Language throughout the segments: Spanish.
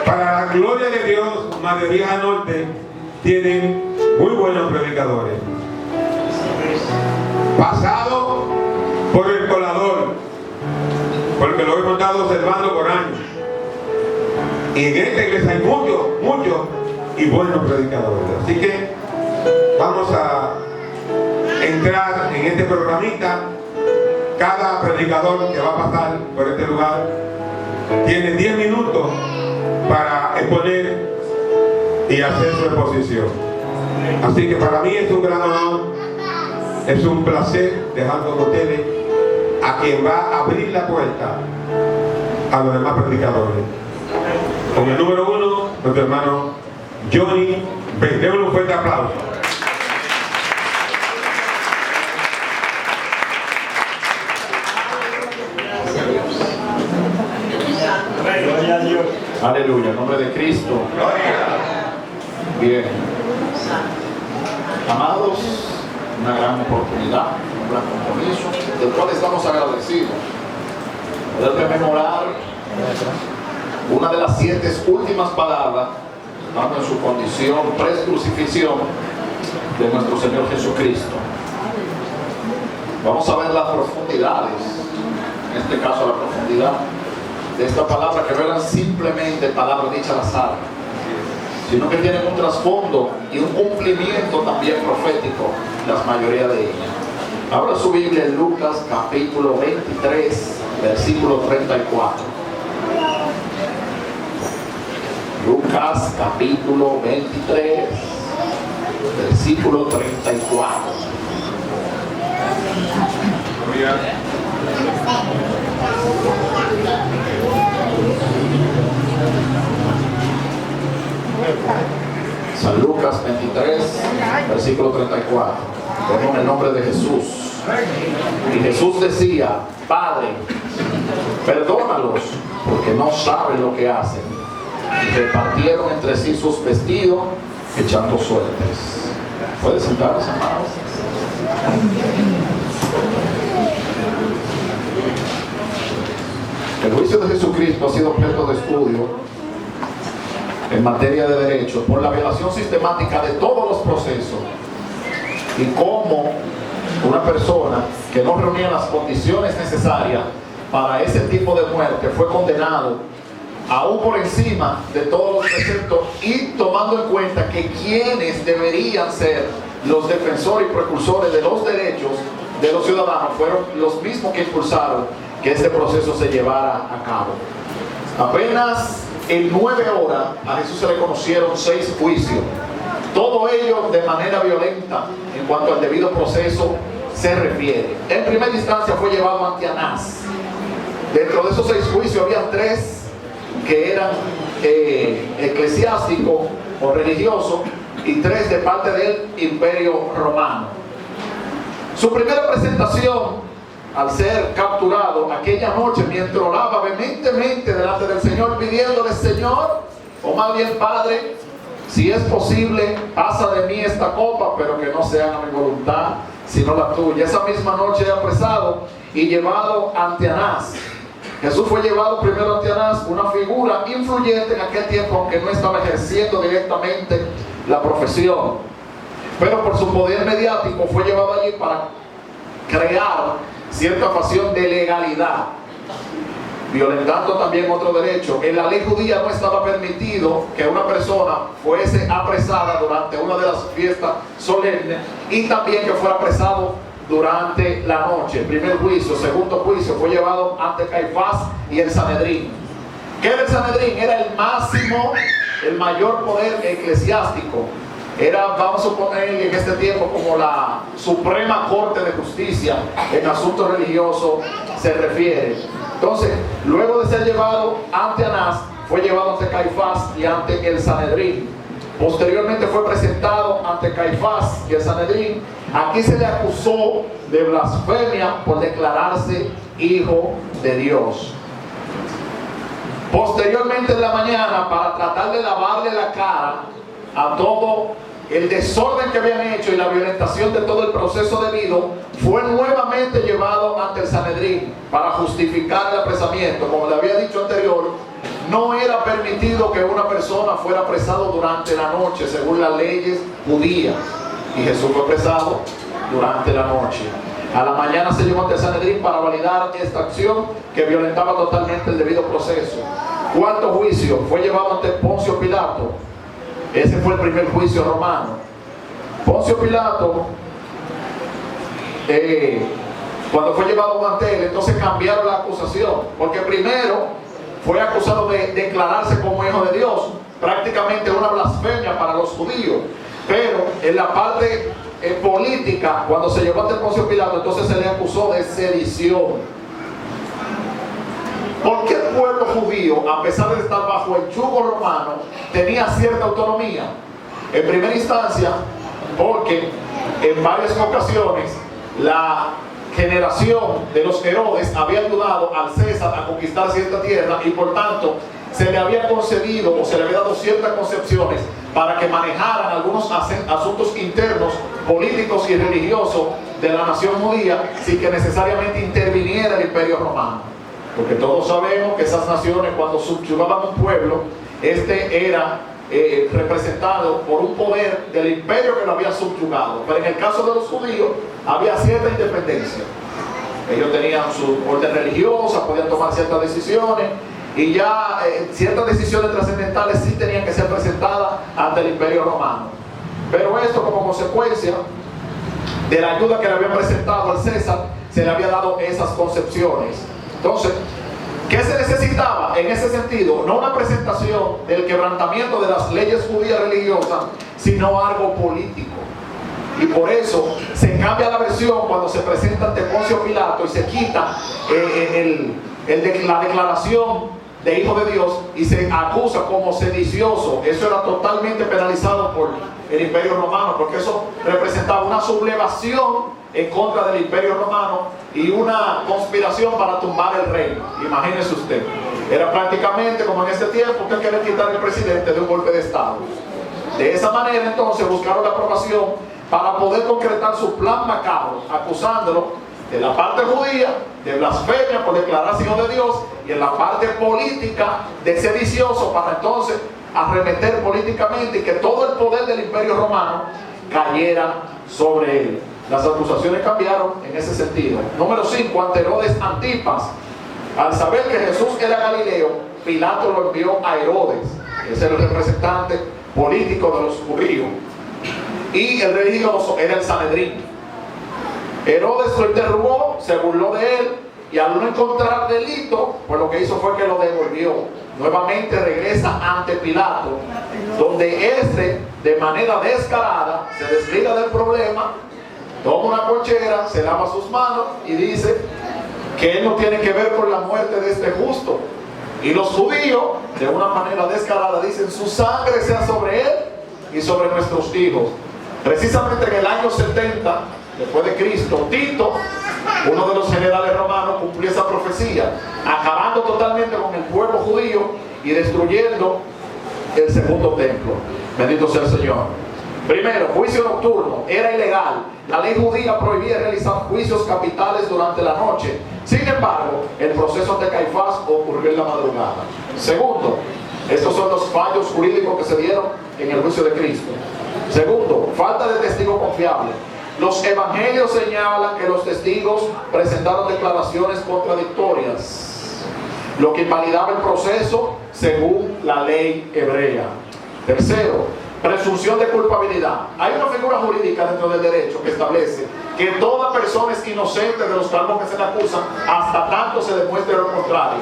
Para la gloria de Dios, Madre Vieja Norte tiene muy buenos predicadores. Pasado por el colador, porque lo hemos estado observando por años. Y en esta iglesia hay muchos y buenos predicadores. Así que vamos a entrar en este programita. Cada predicador que va a pasar por este lugar tiene 10 minutos para exponer y hacer su exposición. Así que para mí es un gran honor, es un placer dejar con ustedes a quien va a abrir la puerta a los demás predicadores. Con el número 1, nuestro hermano Johnny B. Démosle un fuerte aplauso. Aleluya, en nombre de Cristo. Bien. Amados, una gran oportunidad, un gran compromiso, del cual estamos agradecidos. Poder rememorar una de las 7 últimas palabras, estando en su condición pre-crucifixión de nuestro Señor Jesucristo. Vamos a ver las profundidades, en este caso la profundidad de esta palabra, que no eran simplemente palabras dichas al azar, sino que tienen un trasfondo y un cumplimiento también profético, la mayoría de ellas. Abra su Biblia en Lucas capítulo 23, versículo 34. Lucas capítulo 23, versículo 34. San Lucas 23, versículo 34. Vemos el nombre de Jesús. Y Jesús decía: Padre, perdónalos, porque no saben lo que hacen. Y repartieron entre sí sus vestidos, echando suertes. ¿Puede sentarse, amados? El juicio de Jesucristo ha sido objeto de estudio en materia de derecho por la violación sistemática de todos los procesos, y cómo una persona que no reunía las condiciones necesarias para ese tipo de muerte fue condenado aún por encima de todos los preceptos, y tomando en cuenta que quienes deberían ser los defensores y precursores de los derechos de los ciudadanos fueron los mismos que impulsaron que este proceso se llevara a cabo. Apenas en 9 horas a Jesús se le conocieron 6 juicios, todo ello de manera violenta en cuanto al debido proceso se refiere. En primera instancia fue llevado ante Anás. Dentro de esos 6 juicios había 3 que eran eclesiásticos o religiosos, y 3 de parte del Imperio Romano. Su primera presentación, al ser capturado aquella noche, mientras oraba vehementemente delante del Señor, pidiéndole: Señor, o más bien Padre, si es posible, pasa de mí esta copa, pero que no sea mi voluntad, sino la tuya. Esa misma noche es apresado y llevado ante Anás. Jesús fue llevado primero ante Anás, una figura influyente en aquel tiempo, aunque no estaba ejerciendo directamente la profesión, pero por su poder mediático fue llevado allí para crear cierta pasión de legalidad, violentando también otro derecho. En la ley judía no estaba permitido que una persona fuese apresada durante una de las fiestas solemnes, y también que fuera apresado durante la noche. Primer juicio. Segundo juicio, fue llevado ante Caifás y el Sanedrín. ¿Qué era el Sanedrín? Era el máximo, el mayor poder eclesiástico. Era, vamos a suponer, en este tiempo como la Suprema Corte de Justicia en asuntos religiosos se refiere. Entonces, luego de ser llevado ante Anás, fue llevado ante Caifás y ante el Sanedrín. Posteriormente fue presentado ante Caifás y el Sanedrín. Aquí se le acusó de blasfemia por declararse hijo de Dios. Posteriormente en la mañana, para tratar de lavarle la cara a todo el desorden que habían hecho y la violentación de todo el proceso debido, fue nuevamente llevado ante el Sanedrín para justificar el apresamiento. Como le había dicho anterior, no era permitido que una persona fuera apresado durante la noche según las leyes judías. Y Jesús fue apresado durante la noche. A la mañana se llevó ante el Sanedrín para validar esta acción que violentaba totalmente el debido proceso. Cuarto juicio, fue llevado ante Poncio Pilato. Ese fue el primer juicio romano. Poncio Pilato, cuando fue llevado ante él, entonces cambiaron la acusación, porque primero fue acusado de declararse como hijo de Dios, prácticamente una blasfemia para los judíos. Pero en la parte política, cuando se llevó ante Poncio Pilato, entonces se le acusó de sedición. ¿Por qué el pueblo judío, a pesar de estar bajo el yugo romano, tenía cierta autonomía? En primera instancia, porque en varias ocasiones la generación de los Herodes había ayudado al César a conquistar cierta tierra y por tanto se le había concedido o se le había dado ciertas concepciones para que manejaran algunos asuntos internos, políticos y religiosos de la nación judía sin que necesariamente interviniera el Imperio Romano. Porque todos sabemos que esas naciones, cuando subyugaban un pueblo, este era representado por un poder del imperio que lo había subyugado. Pero en el caso de los judíos había cierta independencia. Ellos tenían su orden religiosa, podían tomar ciertas decisiones y ya ciertas decisiones trascendentales sí tenían que ser presentadas ante el Imperio Romano. Pero esto, como consecuencia de la ayuda que le habían presentado al César, se le había dado esas concepciones. Entonces, ¿qué se necesitaba en ese sentido? No una presentación del quebrantamiento de las leyes judías religiosas, sino algo político. Y por eso se cambia la versión cuando se presenta ante Poncio Pilato y se quita la declaración de hijo de Dios y se acusa como sedicioso. Eso era totalmente penalizado por el Imperio Romano, porque eso representaba una sublevación en contra del Imperio Romano y una conspiración para tumbar el reino. Imagínese usted, era prácticamente como en este tiempo que quiere quitar el presidente de un golpe de Estado. De esa manera entonces buscaron la aprobación para poder concretar su plan macabro, acusándolo de la parte judía de blasfemia por declararse hijo de Dios y en la parte política de sedicioso, para entonces arremeter políticamente y que todo el poder del Imperio Romano cayera sobre él. Las acusaciones cambiaron en ese sentido. Número 5, ante Herodes Antipas. Al saber que Jesús era Galileo, Pilato lo envió a Herodes, que es el representante político de los judíos, y el religioso era el Sanedrín. Herodes lo interrogó, se burló de él, y al no encontrar delito, pues lo que hizo fue que lo devolvió. Nuevamente regresa ante Pilato, donde este, de manera descarada, se desliga del problema, toma una ponchera, se lava sus manos y dice que él no tiene que ver con la muerte de este justo. Y los judíos, de una manera descarada, dicen: su sangre sea sobre él y sobre nuestros hijos. Precisamente en el año 70 después de Cristo, Tito, uno de los generales romanos, cumplió esa profecía, acabando totalmente con el pueblo judío y destruyendo el segundo templo. Bendito sea el Señor. Primero, juicio nocturno. Era ilegal. La ley judía prohibía realizar juicios capitales durante la noche. Sin embargo, el proceso de Caifás ocurrió en la madrugada. Segundo, estos son los fallos jurídicos que se dieron en el juicio de Cristo. Segundo, falta de testigo confiable. Los evangelios señalan que los testigos presentaron declaraciones contradictorias, lo que invalidaba el proceso según la ley hebrea. Tercero, presunción de culpabilidad. Hay una figura jurídica dentro del derecho que establece que toda persona es inocente de los cargos que se le acusan hasta tanto se demuestre lo contrario.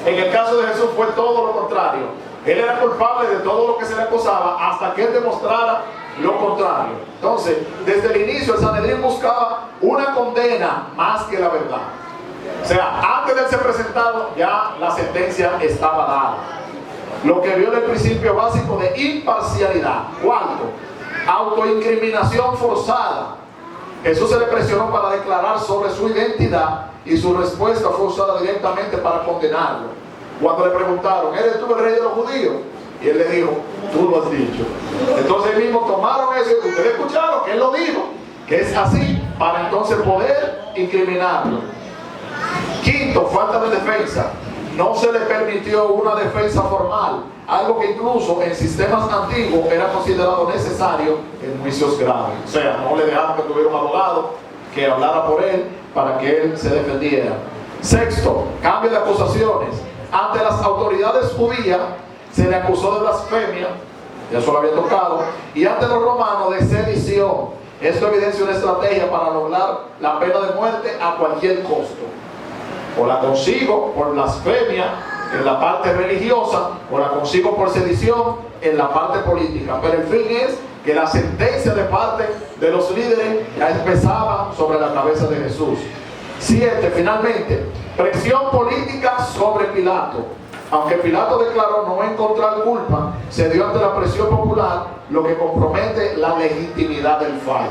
En el caso de Jesús fue todo lo contrario. Él era culpable de todo lo que se le acusaba hasta que él demostrara lo contrario. Entonces, desde el inicio el Sanedrín buscaba una condena más que la verdad. O sea, antes de ser presentado ya la sentencia estaba dada, lo que viola el principio básico de imparcialidad. Cuarto, autoincriminación forzada. Jesús se le presionó para declarar sobre su identidad y su respuesta fue usada directamente para condenarlo. Cuando le preguntaron: ¿eres tú el rey de los judíos? Y él le dijo: tú lo has dicho. Entonces mismo tomaron eso, ustedes escucharon que él lo dijo, que es así, para entonces poder incriminarlo. Quinto, falta de defensa. no se le permitió una defensa formal, algo que incluso en sistemas antiguos era considerado necesario en juicios graves. O sea, no le dejaron que tuviera un abogado que hablara por él para que él se defendiera. Sexto, cambio de acusaciones. Ante las autoridades judías se le acusó de blasfemia, ya eso lo había tocado, y ante los romanos de sedición. Esto evidencia una estrategia para lograr la pena de muerte a cualquier costo. O la consigo por blasfemia en la parte religiosa, o la consigo por sedición en la parte política. Pero el fin es que la sentencia de parte de los líderes ya pesaba sobre la cabeza de Jesús. 7. Finalmente, presión política sobre Pilato. Aunque Pilato declaró no encontrar culpa, se dio ante la presión popular, lo que compromete la legitimidad del fallo.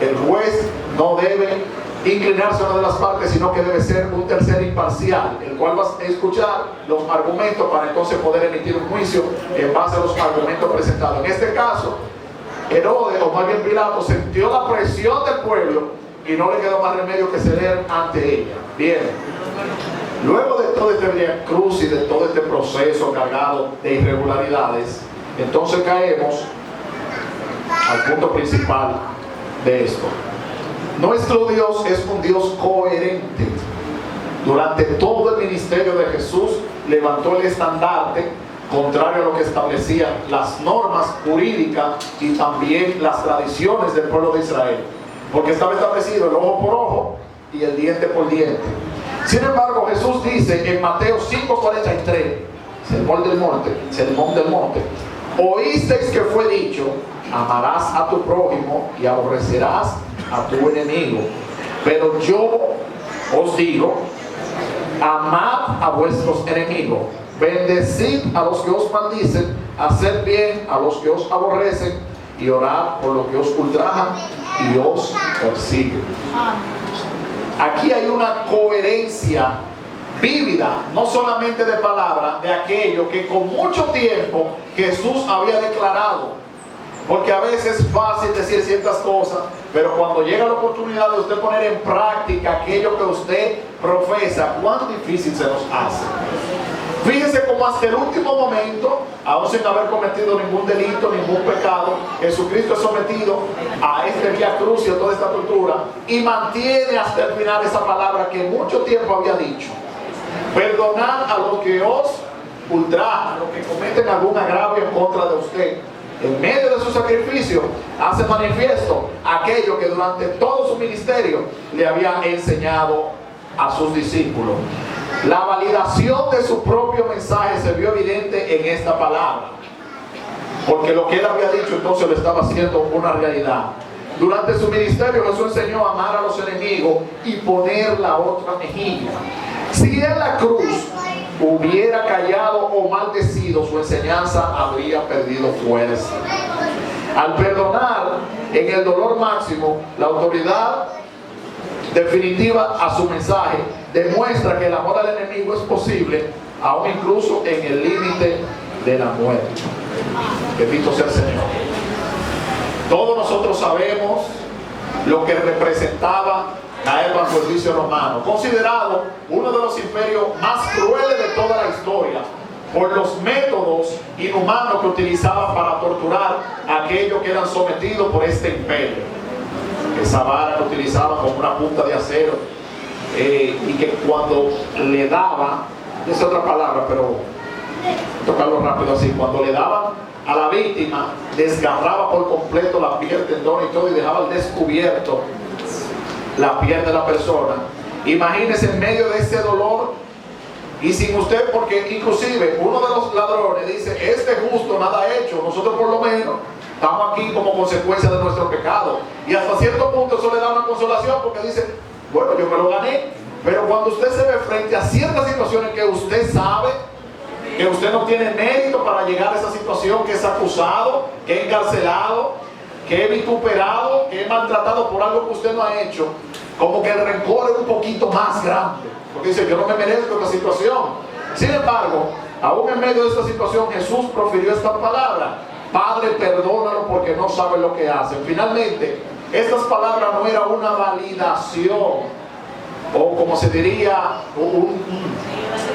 El juez no debe inclinarse a una de las partes, sino que debe ser un tercer imparcial, el cual va a escuchar los argumentos para entonces poder emitir un juicio en base a los argumentos presentados. En este caso, Herodes, o más bien Pilato, sintió la presión del pueblo y no le quedó más remedio que ceder ante ella. Bien. Luego de todo este vía cruz y de todo este proceso cargado de irregularidades, entonces caemos al punto principal de esto. Nuestro Dios es un Dios coherente. Durante todo el ministerio de Jesús levantó el estandarte contrario a lo que establecían las normas jurídicas y también las tradiciones del pueblo de Israel, porque estaba establecido el ojo por ojo y el diente por diente. Sin embargo, Jesús dice en Mateo 5:43, sermón del monte, oísteis que fue dicho, amarás a tu prójimo y aborrecerás a tu enemigo. Pero yo os digo, amad a vuestros enemigos, bendecid a los que os maldicen, haced bien a los que os aborrecen y orad por los que os ultrajan y os persiguen. Aquí hay una coherencia vívida, no solamente de palabra, de aquello que con mucho tiempo Jesús había declarado. Porque a veces es fácil decir ciertas cosas, pero cuando llega la oportunidad de usted poner en práctica aquello que usted profesa, cuán difícil se nos hace. Fíjense cómo hasta el último momento, aún sin haber cometido ningún delito, ningún pecado, Jesucristo es sometido a este vía crucio, toda esta tortura, y mantiene hasta el final esa palabra que mucho tiempo había dicho. Perdonad a los que os ultrajan, a los que cometen algún agravio en contra de usted. En medio de su sacrificio, hace manifiesto aquello que durante todo su ministerio le había enseñado a sus discípulos. La validación de su propio mensaje se vio evidente en esta palabra, porque lo que él había dicho entonces lo estaba haciendo una realidad. Durante su ministerio Jesús enseñó a amar a los enemigos y poner la otra mejilla. Si en la cruz hubiera callado o maldecido, su enseñanza habría perdido fuerza. Al perdonar en el dolor máximo, la autoridad definitiva a su mensaje demuestra que el amor al enemigo es posible, aún incluso en el límite de la muerte. Bendito sea el Señor. Todos nosotros sabemos lo que representaba caer bajo el juicio romano, considerado uno de los imperios más crueles de toda la historia, por los métodos inhumanos que utilizaban para torturar a aquellos que eran sometidos por este imperio. Esa vara que utilizaban como una punta de acero, y que cuando le daban, es otra palabra, pero tocarlo rápido así, cuando le daban a la víctima, desgarraba por completo la piel, tendón y todo, y dejaba al descubierto la piel de la persona. Imagínese en medio de ese dolor y sin usted, porque inclusive uno de los ladrones dice, este justo nada ha hecho, nosotros por lo menos estamos aquí como consecuencia de nuestro pecado, y hasta cierto punto eso le da una consolación, porque dice, bueno, yo me lo gané. Pero cuando usted se ve frente a ciertas situaciones que usted sabe que usted no tiene mérito para llegar a esa situación, que es acusado, que es encarcelado, que es vituperado, que es maltratado por algo que usted no ha hecho, como que el rencor es un poquito más grande, porque dice, yo no me merezco esta situación. Sin embargo, aún en medio de esta situación, Jesús profirió esta palabra: Padre, perdónalo porque no saben lo que hacen. Finalmente, estas palabras no eran una validación, o como se diría,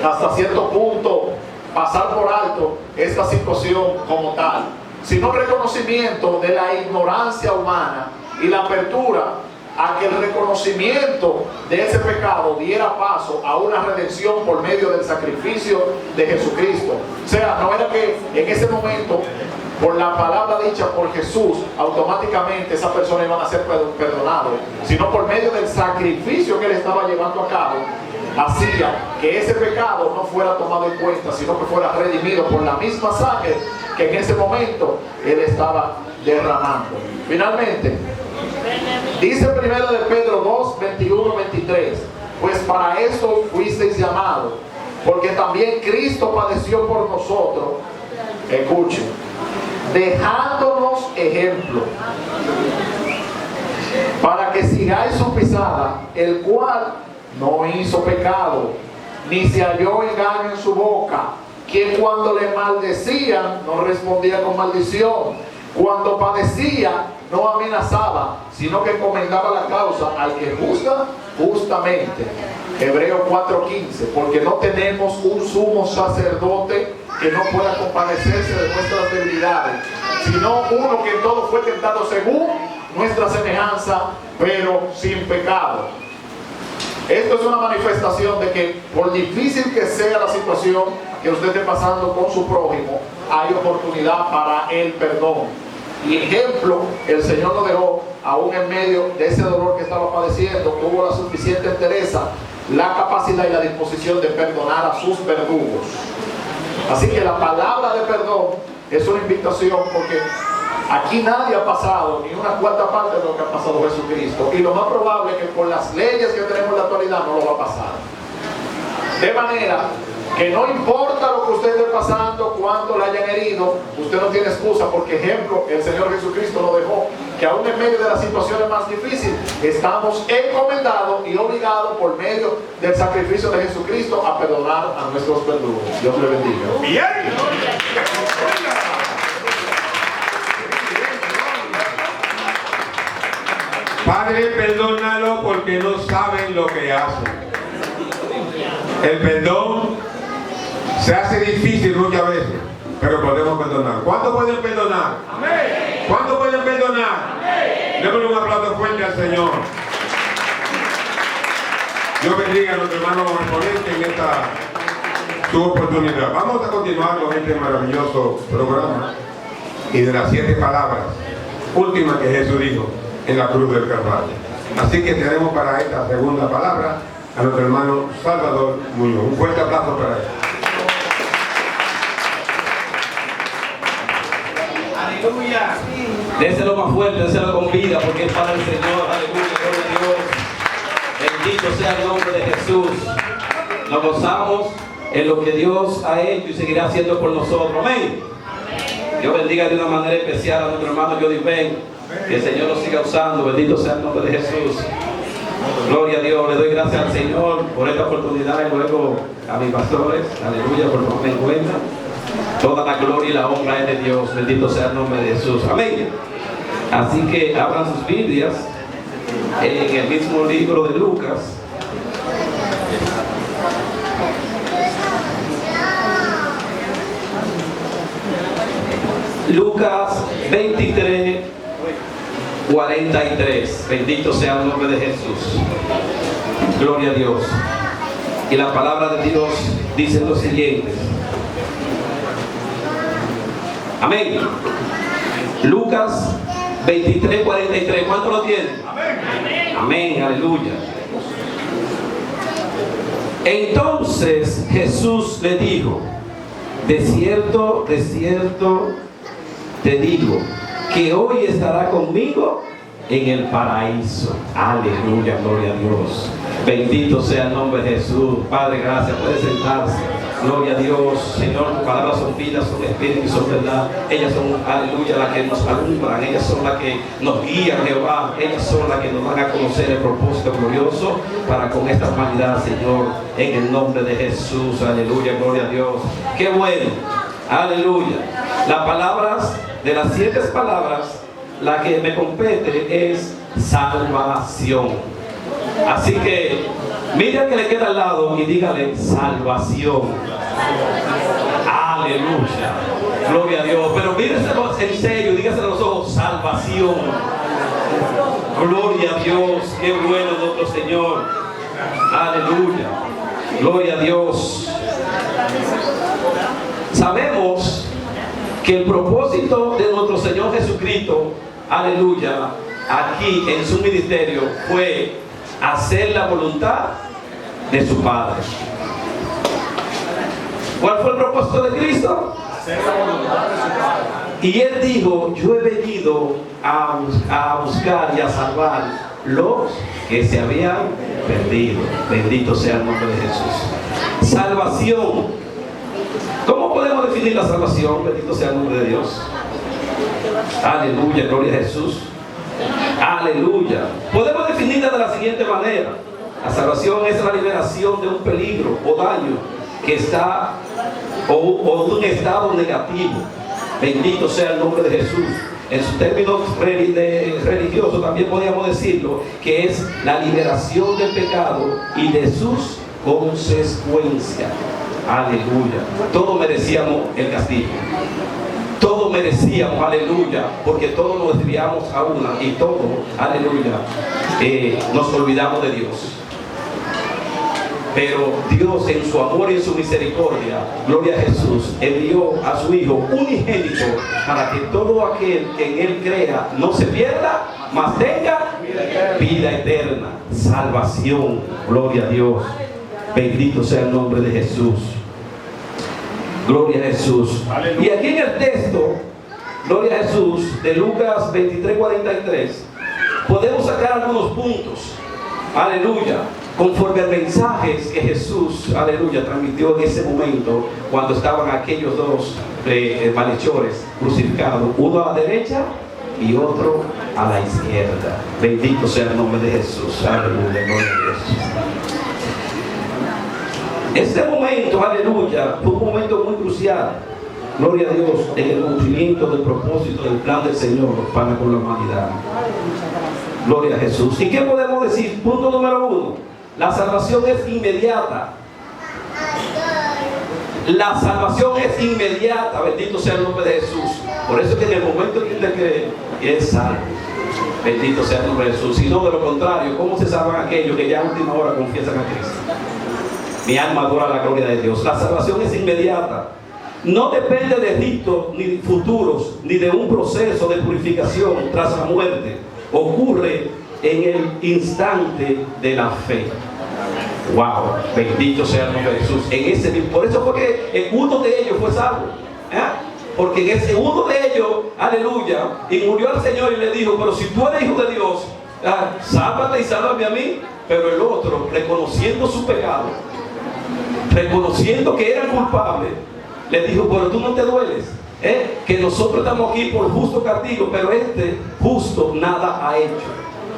hasta cierto punto pasar por alto esta situación como tal, sino reconocimiento de la ignorancia humana y la apertura a que el reconocimiento de ese pecado diera paso a una redención por medio del sacrificio de Jesucristo. O sea, no era que en ese momento, por la palabra dicha por Jesús, automáticamente esa persona iba a ser perdonado, sino por medio del sacrificio que él estaba llevando a cabo, hacía que ese pecado no fuera tomado en cuenta, sino que fuera redimido por la misma sangre que en ese momento él estaba derramando. Finalmente, dice primero de Pedro 2, 21, 23, pues para esto fuisteis llamados, porque también Cristo padeció por nosotros, escuchen, dejándonos ejemplo, para que sigáis su pisada, el cual no hizo pecado, ni se halló engaño en su boca, quien cuando le maldecían no respondía con maldición, cuando padecía no amenazaba, sino que encomendaba la causa al que juzga justamente. Hebreos 4:15, porque no tenemos un sumo sacerdote que no pueda compadecerse de nuestras debilidades, sino uno que en todo fue tentado según nuestra semejanza, pero sin pecado. Esto es una manifestación de que por difícil que sea la situación que usted esté pasando con su prójimo, hay oportunidad para el perdón. Y ejemplo, el Señor lo dejó, aún en medio de ese dolor que estaba padeciendo, tuvo la suficiente entereza, la capacidad y la disposición de perdonar a sus verdugos. Así que la palabra de perdón es una invitación, porque aquí nadie ha pasado ni una cuarta parte de lo que ha pasado Jesucristo, y lo más probable es que por las leyes que tenemos en la actualidad no lo va a pasar. De manera que no importa lo que usted esté pasando, cuánto le hayan herido, usted no tiene excusa, porque ejemplo, el Señor Jesucristo lo dejó, que aún en medio de las situaciones más difíciles, estamos encomendados y obligados por medio del sacrificio de Jesucristo a perdonar a nuestros verdugos. Dios le bendiga. Bien. Padre, perdónalo porque no saben lo que hacen. El perdón se hace difícil muchas veces, pero podemos perdonar. ¿Cuántos pueden perdonar? Amén. ¿Cuántos pueden perdonar? Amén. Démosle un aplauso fuerte al Señor. Dios bendiga a nuestro hermano ponente en esta su oportunidad. Vamos a continuar con este maravilloso programa y de las 7 palabras últimas que Jesús dijo en la cruz del Calvario. Así que tenemos para esta segunda palabra a nuestro hermano Salvador Muñoz. Un fuerte aplauso para él. Aleluya. Déselo más fuerte, déselo con vida, porque es para el Señor. Aleluya, gloria a Dios. Bendito sea el nombre de Jesús. Nos gozamos en lo que Dios ha hecho y seguirá haciendo por nosotros. Amén. Dios bendiga de una manera especial a nuestro hermano Jody Ben. Que el Señor lo siga usando. Bendito sea el nombre de Jesús. Gloria a Dios. Le doy gracias al Señor por esta oportunidad y luego a mis pastores. Aleluya, por tomarme en cuenta. Toda la gloria y la honra es de Dios. Bendito sea el nombre de Jesús. Amén. Así que abran sus Biblias en el mismo libro de Lucas. Lucas 23, 43. Bendito sea el nombre de Jesús. Gloria a Dios. Y la palabra de Dios dice lo siguiente. Amén. Lucas 23, 43. ¿Cuánto lo tienen? Amén. Amén. Aleluya. Entonces Jesús le dijo: de cierto te digo, que hoy estará conmigo en el paraíso. Aleluya, gloria a Dios. Bendito sea el nombre de Jesús. Padre, gracias. Puede sentarse. Gloria a Dios. Señor, tus palabras son vidas, son espíritu y son verdad. Ellas son, aleluya, las que nos alumbran. Ellas son las que nos guían, Jehová. Ellas son las que nos van a conocer el propósito glorioso para con esta humanidad, Señor, en el nombre de Jesús. Aleluya, gloria a Dios. Qué bueno. Aleluya. Las palabras, de las 7 palabras, la que me compete es salvación. Así que Mira al que le queda al lado y dígale salvación. Aleluya. Gloria a Dios. Pero míreselo en serio, dígaselo a los ojos, salvación. Gloria a Dios. Qué bueno nuestro Señor. Aleluya. Gloria a Dios. Sabemos que el propósito de nuestro Señor Jesucristo, aleluya, aquí en su ministerio fue hacer la voluntad de su Padre. ¿Cuál fue el propósito de Cristo? Hacer la voluntad de su Padre. Y Él dijo, yo he venido a buscar y a salvar los que se habían perdido. Bendito sea el nombre de Jesús. Salvación. ¿Cómo podemos definir la salvación? Bendito sea el nombre de Dios. Aleluya, gloria a Jesús. Aleluya. Podemos definirla de la siguiente manera. La salvación es la liberación de un peligro o daño que está o de un estado negativo. Bendito sea el nombre de Jesús. En sus términos religiosos también podríamos decirlo, que es la liberación del pecado y de sus consecuencias. Aleluya. Todos merecíamos el castigo. Todos merecíamos, aleluya, porque todos nos desviamos a una y todos, aleluya, nos olvidamos de Dios. Pero Dios en su amor y en su misericordia, gloria a Jesús, envió a su Hijo unigénito para que todo aquel que en Él crea no se pierda, mas tenga vida eterna, salvación, gloria a Dios. Bendito sea el nombre de Jesús. Gloria a Jesús. Aleluya. Y aquí en el texto, gloria a Jesús, de Lucas 23:43, podemos sacar algunos puntos. Aleluya. Conforme a mensajes que Jesús, aleluya, transmitió en ese momento cuando estaban aquellos dos malhechores crucificados, uno a la derecha y otro a la izquierda. Bendito sea el nombre de Jesús. Aleluya, gloria a Dios. Este momento, aleluya, fue un momento muy crucial, gloria a Dios, en el cumplimiento del propósito del plan del Señor para con la humanidad. Gloria a Jesús. ¿Y qué podemos decir? Punto número 1. La salvación es inmediata. La salvación es inmediata. Bendito sea el nombre de Jesús. Por eso es que en el momento que usted cree, es salvo. Bendito sea el nombre de Jesús. Si no, de lo contrario, ¿cómo se salvan aquellos que ya a última hora confiesan a Cristo? Mi alma adora la gloria de Dios. La salvación es inmediata. No depende de ritos ni futuros, ni de un proceso de purificación tras la muerte. Ocurre en el instante de la fe. Wow, bendito sea el nombre de Jesús. Por eso fue que uno de ellos fue salvo. Porque en ese uno de ellos, aleluya, y murió al Señor y le dijo, pero si tú eres hijo de Dios, sálvate y sálvame a mí. Pero el otro, reconociendo su pecado, reconociendo que era culpable, le dijo, pero tú no te dueles, que nosotros estamos aquí por justo castigo, pero este justo nada ha hecho.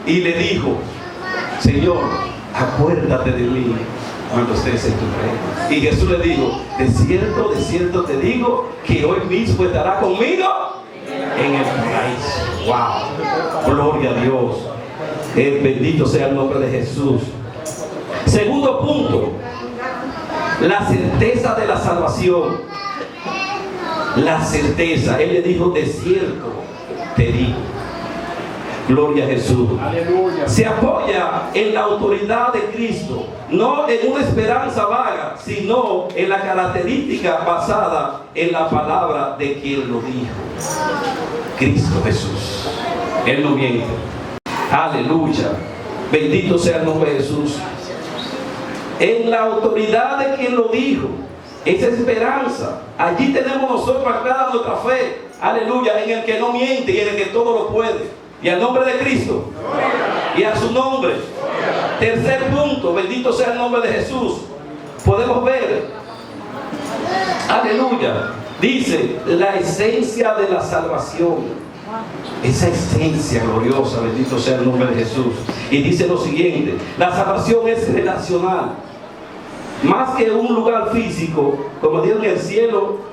Y le dijo, Señor, acuérdate de mí cuando estés en tu reino. Y Jesús le dijo, de cierto te digo que hoy mismo estará conmigo en el paraíso. Wow, gloria a Dios. Bendito sea el nombre de Jesús. Segundo punto, la certeza de la salvación. La certeza. Él le dijo, de cierto te digo. Gloria a Jesús. Aleluya. Se apoya en la autoridad de Cristo, no en una esperanza vaga, sino en la característica basada en la palabra de quien lo dijo. Cristo Jesús. Él no miente. Aleluya. Bendito sea el nombre de Jesús. En la autoridad de quien lo dijo. Esa esperanza. Allí tenemos nosotros marcada nuestra fe. Aleluya. En el que no miente y en el que todo lo puede. Y al nombre de Cristo. Y a su nombre. Tercer punto. Bendito sea el nombre de Jesús. Podemos ver. Aleluya. Dice la esencia de la salvación. Esa esencia gloriosa. Bendito sea el nombre de Jesús. Y dice lo siguiente. La salvación es relacional. Más que un lugar físico, como dijo en el cielo.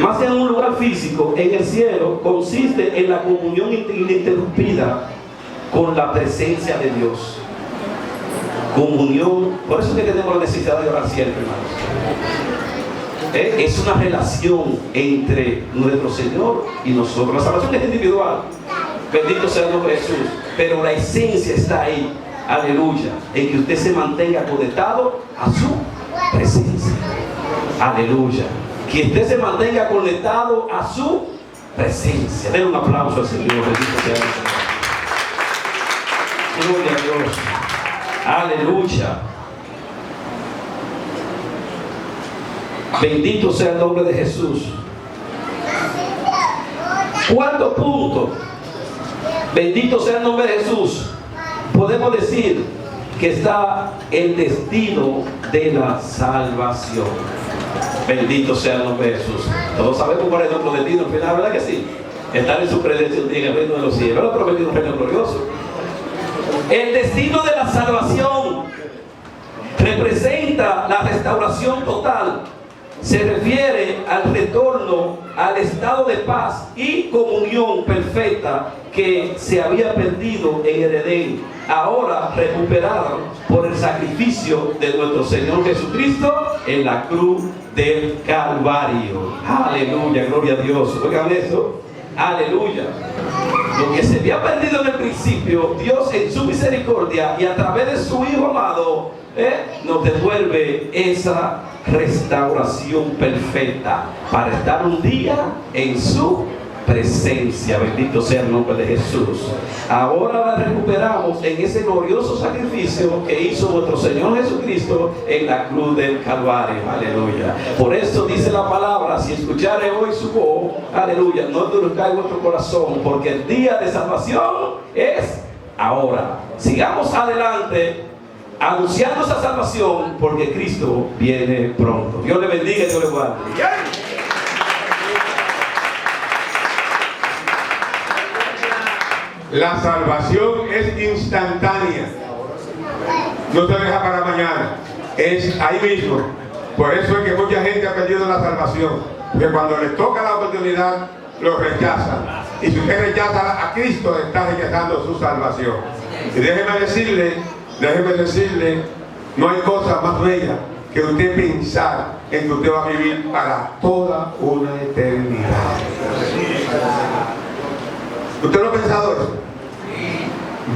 Más que en un lugar físico, en el cielo consiste en la comunión ininterrumpida con la presencia de Dios. comunión. Por eso es que tenemos la necesidad de orar siempre, hermanos. Es una relación entre nuestro Señor y nosotros. La salvación es individual. Bendito sea el nombre de Jesús. Pero la esencia está ahí. Aleluya. En que usted se mantenga conectado a su presencia. Aleluya. Que usted se mantenga conectado a su presencia. Den un aplauso al Señor. Bendito sea el Señor. Gloria a Dios. Aleluya. Bendito sea el nombre de Jesús. Cuarto punto. Bendito sea el nombre de Jesús. Podemos decir que está el destino de la salvación. Bendito sea el nombre de Jesús. Todos sabemos cuál es nuestro destino al final, ¿verdad que sí? Estar en su presencia un día en el reino de los cielos. Él ha prometido un reino glorioso. El destino de la salvación representa la restauración total. Se refiere al retorno al estado de paz y comunión perfecta que se había perdido en el Edén, ahora recuperada por el sacrificio de nuestro Señor Jesucristo en la cruz del Calvario. Aleluya, gloria a Dios. Oigan eso. Aleluya. Lo que se había perdido en el principio, Dios en su misericordia y a través de su Hijo amado, nos devuelve esa restauración perfecta para estar un día en su presencia. Bendito sea el nombre de Jesús. Ahora la recuperamos en ese glorioso sacrificio que hizo nuestro Señor Jesucristo en la cruz del Calvario. Aleluya. Por eso dice la palabra: si escuchare hoy su voz, aleluya, no endurezcáis vuestro corazón, porque el día de salvación es ahora. Sigamos adelante anunciando esa salvación, porque Cristo viene pronto. Dios le bendiga y Dios le guarde. La salvación es instantánea. No se deja para mañana. Es ahí mismo. Por eso es que mucha gente ha perdido la salvación. Porque cuando les toca la oportunidad, lo rechazan. Y si usted rechaza a Cristo, está rechazando su salvación. Y déjeme decirle, no hay cosa más bella que usted pensar en que usted va a vivir para toda una eternidad. ¿Usted lo ha pensado eso?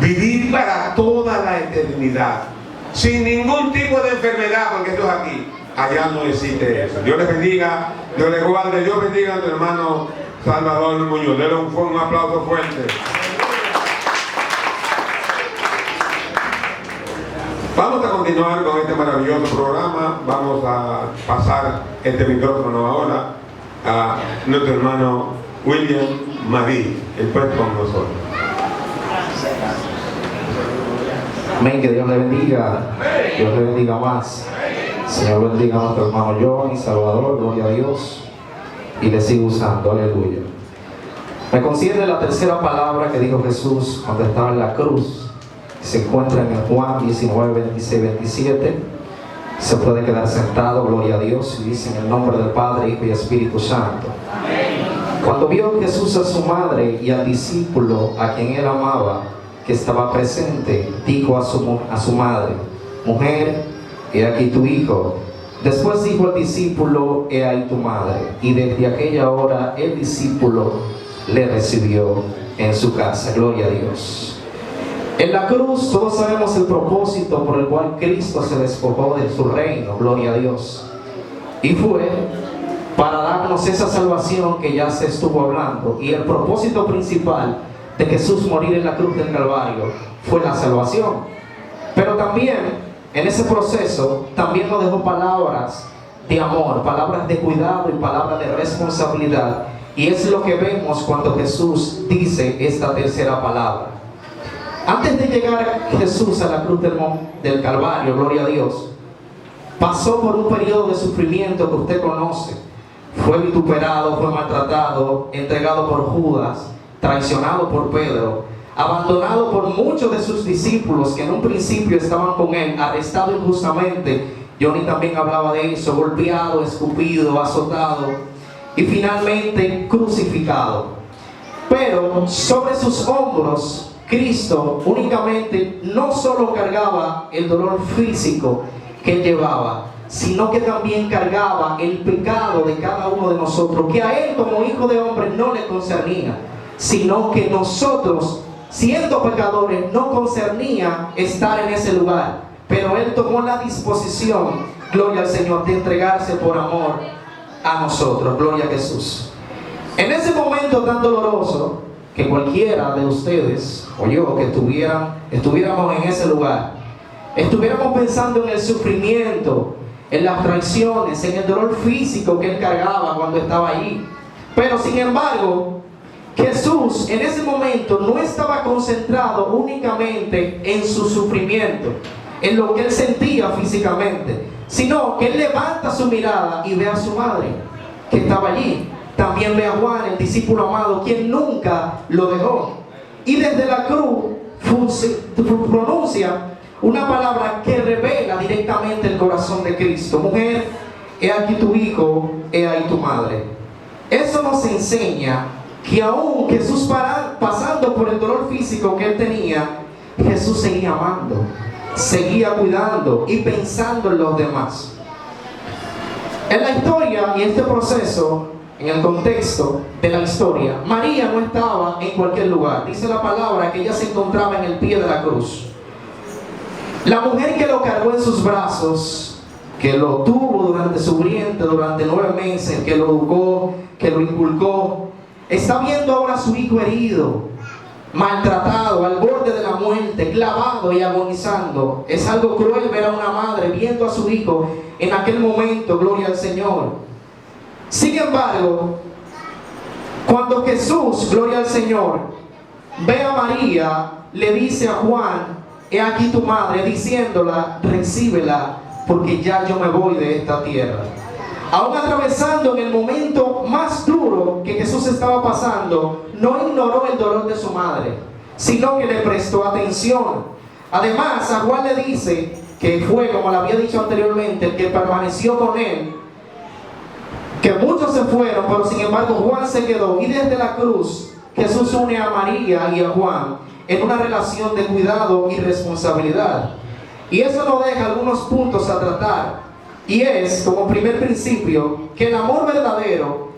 Vivir para toda la eternidad, sin ningún tipo de enfermedad, porque esto es aquí. Allá no existe eso. Dios les bendiga, Dios les guarde, Dios bendiga a tu hermano Salvador Muñoz. Dele un aplauso fuerte. Vamos a continuar con este maravilloso programa. Vamos a pasar este micrófono ahora a nuestro hermano William Marí. Él puede con nosotros. Amén, que Dios le bendiga. Dios le bendiga más. Señor bendiga a nuestro hermano Johnny, Salvador, gloria a Dios. Y le sigue usando, aleluya. Me concierne la tercera palabra que dijo Jesús cuando estaba en la cruz. Se encuentra en el Juan 19, 26, 27. Se puede quedar sentado, gloria a Dios, y dice en el nombre del Padre, Hijo y Espíritu Santo. Cuando vio Jesús a su madre y al discípulo a quien él amaba, que estaba presente, dijo a su madre: mujer, he aquí tu hijo. Después dijo al discípulo: he ahí tu madre. Y desde aquella hora el discípulo le recibió en su casa. Gloria a Dios. En la cruz todos sabemos el propósito por el cual Cristo se despojó de su reino, gloria a Dios, y fue para darnos esa salvación que ya se estuvo hablando. Y el propósito principal de Jesús morir en la cruz del Calvario fue la salvación. Pero también en ese proceso también nos dejó palabras de amor, palabras de cuidado y palabras de responsabilidad. Y es lo que vemos cuando Jesús dice esta tercera palabra. Antes de llegar Jesús a la cruz del Calvario, gloria a Dios, pasó por un periodo de sufrimiento que usted conoce. Fue vituperado, fue maltratado, entregado por Judas, traicionado por Pedro, abandonado por muchos de sus discípulos que en un principio estaban con él, arrestado injustamente. Johnny también hablaba de eso, golpeado, escupido, azotado y finalmente crucificado. Pero sobre sus hombros Cristo únicamente no solo cargaba el dolor físico que él llevaba, sino que también cargaba el pecado de cada uno de nosotros, que a él como hijo de hombre no le concernía, sino que nosotros, siendo pecadores, no concernía estar en ese lugar, pero él tomó la disposición, gloria al Señor, de entregarse por amor a nosotros. Gloria a Jesús. En ese momento tan doloroso, que cualquiera de ustedes o yo que estuviéramos en ese lugar, estuviéramos pensando en el sufrimiento, en las traiciones, en el dolor físico que él cargaba cuando estaba allí. Pero sin embargo, Jesús en ese momento no estaba concentrado únicamente en su sufrimiento, en lo que él sentía físicamente, sino que él levanta su mirada y ve a su madre que estaba allí. También ve a Juan, el discípulo amado, quien nunca lo dejó. Y desde la cruz pronuncia una palabra que revela directamente el corazón de Cristo. Mujer, he aquí tu hijo, he ahí tu madre. Eso nos enseña que aún Jesús pasando por el dolor físico que él tenía, Jesús seguía amando, seguía cuidando y pensando en los demás. En la historia y este proceso, en el contexto de la historia, María no estaba en cualquier lugar. Dice la palabra que ella se encontraba en el pie de la cruz. La mujer que lo cargó en sus brazos, que lo tuvo durante su vientre durante 9 meses, que lo educó, que lo inculcó, está viendo ahora a su hijo herido, maltratado, al borde de la muerte, clavado y agonizando. Es algo cruel ver a una madre viendo a su hijo en aquel momento, gloria al Señor. Sin embargo, cuando Jesús, gloria al Señor, ve a María, le dice a Juan, he aquí tu madre, diciéndola, recíbela, porque ya yo me voy de esta tierra. Aún atravesando en el momento más duro que Jesús estaba pasando, no ignoró el dolor de su madre, sino que le prestó atención. Además, a Juan le dice que fue, como le había dicho anteriormente, el que permaneció con él, que muchos se fueron, pero sin embargo Juan se quedó. Y desde la cruz Jesús une a María y a Juan en una relación de cuidado y responsabilidad. Y eso nos deja algunos puntos a tratar. Y es, como primer principio, que el amor verdadero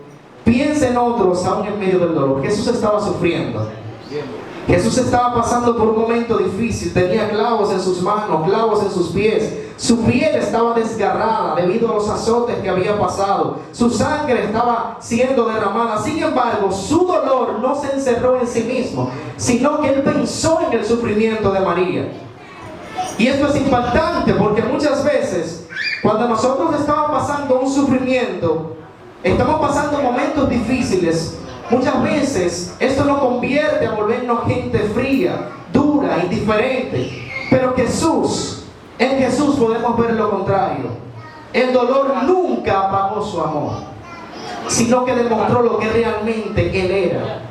piensa en otros aún en medio del dolor. Jesús estaba sufriendo. Jesús estaba pasando por un momento difícil. Tenía clavos en sus manos, clavos en sus pies. Su piel estaba desgarrada debido a los azotes que había pasado. Su sangre estaba siendo derramada. Sin embargo, su dolor no se encerró en sí mismo, sino que él pensó en el sufrimiento de María. Y esto es impactante porque muchas veces, cuando nosotros estamos pasando un sufrimiento, estamos pasando momentos difíciles, muchas veces esto nos convierte a volvernos gente fría, dura, indiferente. Pero en Jesús podemos ver lo contrario. El dolor nunca apagó su amor, sino que demostró lo que realmente Él era.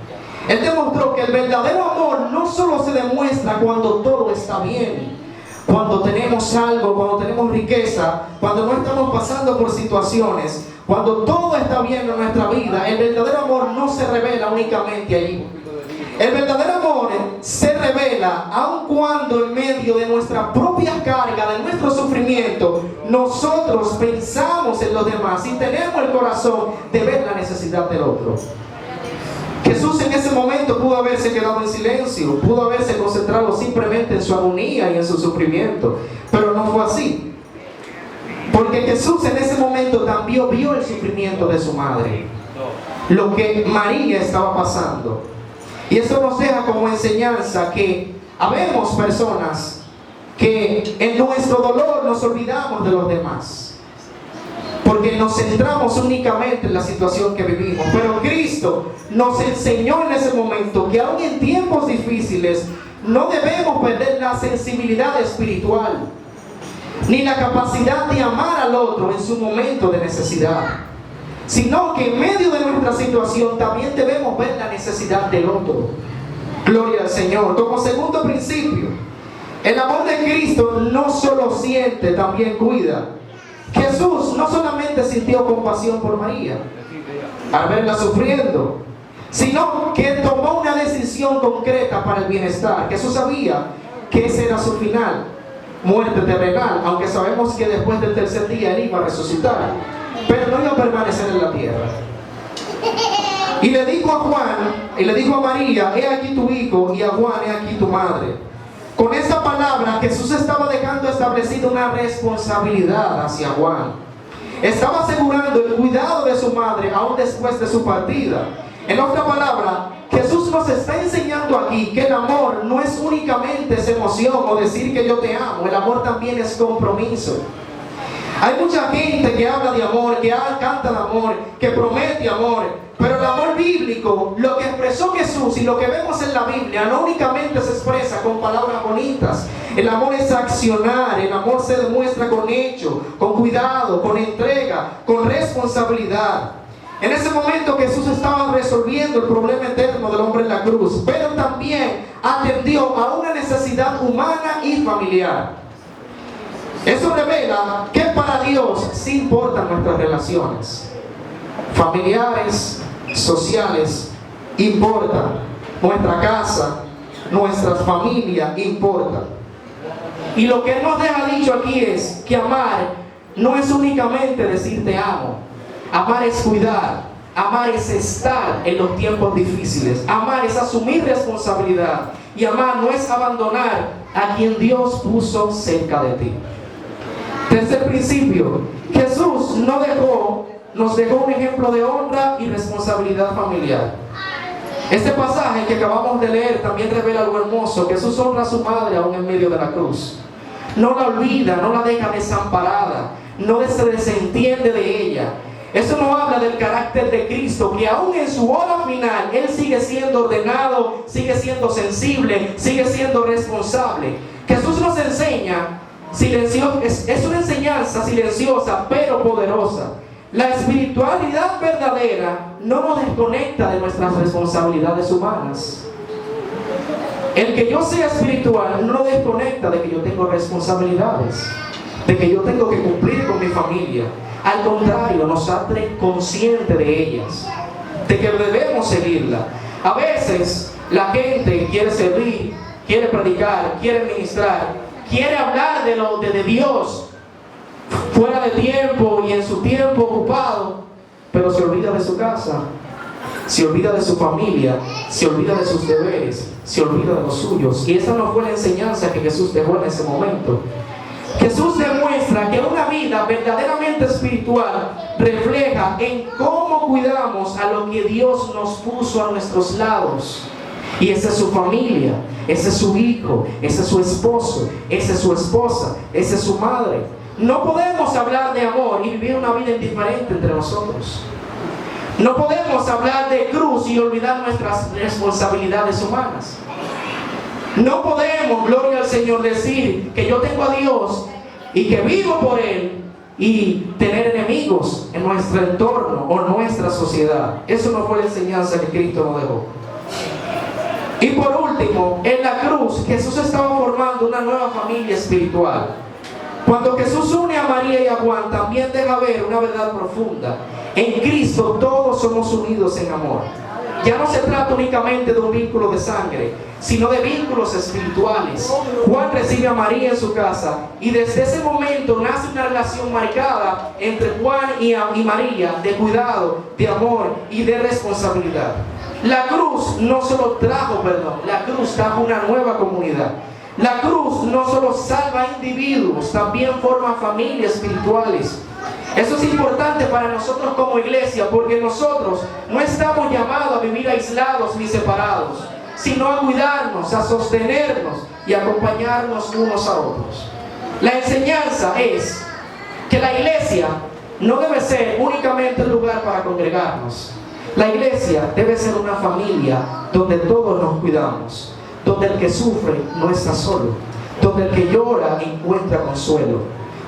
Él demostró que el verdadero amor no solo se demuestra cuando todo está bien, cuando tenemos algo, cuando tenemos riqueza, cuando no estamos pasando por situaciones, cuando todo está bien en nuestra vida. El verdadero amor no se revela únicamente allí. El verdadero amor se revela aun cuando en medio de nuestra propia carga, de nuestro sufrimiento, nosotros pensamos en los demás y tenemos el corazón de ver la necesidad del otro. Jesús en ese momento pudo haberse quedado en silencio, pudo haberse concentrado simplemente en su agonía y en su sufrimiento, pero no fue así. Porque Jesús en ese momento también vio el sufrimiento de su madre, lo que María estaba pasando. Y eso nos deja como enseñanza que habemos personas que en nuestro dolor nos olvidamos de los demás, porque nos centramos únicamente en la situación que vivimos. Pero Cristo nos enseñó en ese momento que aún en tiempos difíciles no debemos perder la sensibilidad espiritual, ni la capacidad de amar al otro en su momento de necesidad, sino que en medio de nuestra situación también debemos ver la necesidad del otro. Gloria al Señor. Como segundo principio, el amor de Cristo no solo siente, también cuida. Jesús no solamente sintió compasión por María al verla sufriendo, sino que tomó una decisión concreta para el bienestar. Jesús sabía que ese era su final, muerte terrenal, aunque sabemos que después del tercer día Él iba a resucitar, pero no iba a permanecer en la tierra. Y le dijo a Juan, y le dijo a María: he aquí tu hijo, y a Juan: he aquí tu madre. Con esta palabra Jesús estaba dejando establecida una responsabilidad hacia Juan. Estaba asegurando el cuidado de su madre aún después de su partida. En otra palabra, Jesús nos está enseñando aquí que el amor no es únicamente esa emoción o decir que yo te amo. El amor también es compromiso. Hay mucha gente que habla de amor, que canta de amor, que promete amor, pero el amor bíblico, lo que expresó Jesús y lo que vemos en la Biblia, no únicamente se expresa con palabras bonitas. El amor es accionar, el amor se demuestra con hecho, con cuidado, con entrega, con responsabilidad. En ese momento Jesús estaba resolviendo el problema eterno del hombre en la cruz, pero también atendió a una necesidad humana y familiar. Eso revela que para Dios sí importan nuestras relaciones familiares, sociales, importan. Nuestra casa, nuestras familias importan. Y lo que Él nos deja dicho aquí es que amar no es únicamente decir te amo. Amar es cuidar, amar es estar en los tiempos difíciles, amar es asumir responsabilidad, y amar no es abandonar a quien Dios puso cerca de ti. Tercer principio, Jesús nos dejó un ejemplo de honra y responsabilidad familiar. Este pasaje que acabamos de leer también revela algo hermoso. Jesús honra a su madre aún en medio de la cruz. No la olvida, no la deja desamparada, no se desentiende de ella. Eso nos habla del carácter de Cristo, que aún en su hora final Él sigue siendo ordenado, sigue siendo sensible, sigue siendo responsable. Jesús nos enseña, es una enseñanza silenciosa pero poderosa. La espiritualidad verdadera no nos desconecta de nuestras responsabilidades humanas. El que yo sea espiritual no desconecta de que yo tengo responsabilidades, de que yo tengo que cumplir con mi familia. Al contrario, nos hace consciente de ellas, de que debemos seguirla. A veces la gente quiere servir, quiere predicar, quiere ministrar, quiere hablar de Dios fuera de tiempo y en su tiempo ocupado, pero se olvida de su casa, se olvida de su familia, se olvida de sus deberes, se olvida de los suyos. Y esa no fue la enseñanza que Jesús dejó en ese momento. Jesús demuestra que una vida verdaderamente espiritual refleja en cómo cuidamos a lo que Dios nos puso a nuestros lados. Y esa es su familia, ese es su hijo, ese es su esposo, esa es su esposa, esa es su madre. No podemos hablar de amor y vivir una vida indiferente entre nosotros. No podemos hablar de cruz y olvidar nuestras responsabilidades humanas. No podemos, gloria al Señor, decir que yo tengo a Dios y que vivo por Él y tener enemigos en nuestro entorno o nuestra sociedad. Eso no fue la enseñanza que Cristo nos dejó. Y por último, en la cruz Jesús estaba formando una nueva familia espiritual. Cuando Jesús une a María y a Juan, también deja ver una verdad profunda. En Cristo todos somos unidos en amor. Ya no se trata únicamente de un vínculo de sangre, sino de vínculos espirituales. Juan recibe a María en su casa y desde ese momento nace una relación marcada entre Juan y María, de cuidado, de amor y de responsabilidad. La cruz no solo trajo perdón, la cruz trajo una nueva comunidad. La cruz no solo salva a individuos, también forma familias espirituales. Eso es importante para nosotros como iglesia, porque nosotros no estamos llamados a vivir aislados ni separados, sino a cuidarnos, a sostenernos y a acompañarnos unos a otros. La enseñanza es que la iglesia no debe ser únicamente un lugar para congregarnos. La iglesia debe ser una familia donde todos nos cuidamos, donde el que sufre no está solo, donde el que llora encuentra consuelo,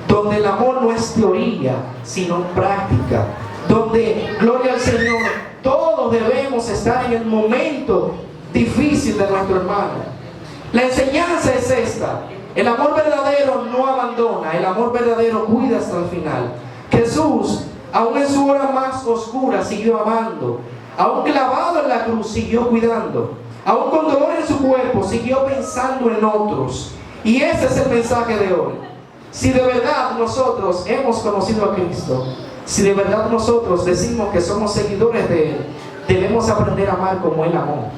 donde el amor no es teoría, sino práctica, donde, gloria al Señor, todos debemos estar en el momento difícil de nuestro hermano. La enseñanza es esta: el amor verdadero no abandona, el amor verdadero cuida hasta el final. Jesús, aún en su hora más oscura, siguió amando. Aún clavado en la cruz, siguió cuidando. Aún con dolor en su cuerpo, siguió pensando en otros. Y ese es el mensaje de hoy. Si de verdad nosotros hemos conocido a Cristo, si de verdad nosotros decimos que somos seguidores de Él, debemos aprender a amar como Él amó.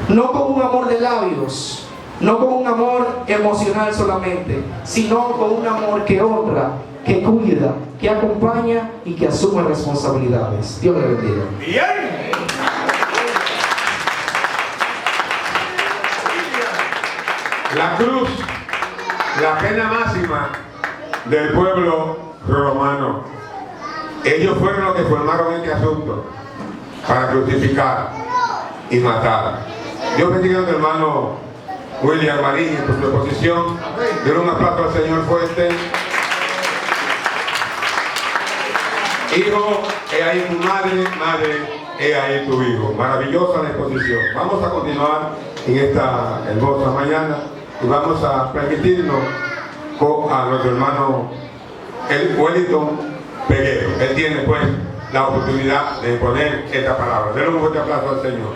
No con un amor de labios, no con un amor emocional solamente, sino con un amor que honra, que cuida, que acompaña y que asume responsabilidades. Dios le bendiga. Bien. La cruz, la pena máxima del pueblo romano. Ellos fueron los que formaron este asunto para crucificar y matar. Dios bendiga a mi hermano William Marín por su exposición. Denle un aplauso al Señor fuerte. Hijo, he ahí tu madre, madre, he ahí tu hijo. Maravillosa la exposición. Vamos a continuar en esta hermosa mañana y vamos a permitirnos a nuestro hermano el Wellington Peguero. Él tiene pues la oportunidad de poner esta palabra. Denle un fuerte aplauso al Señor.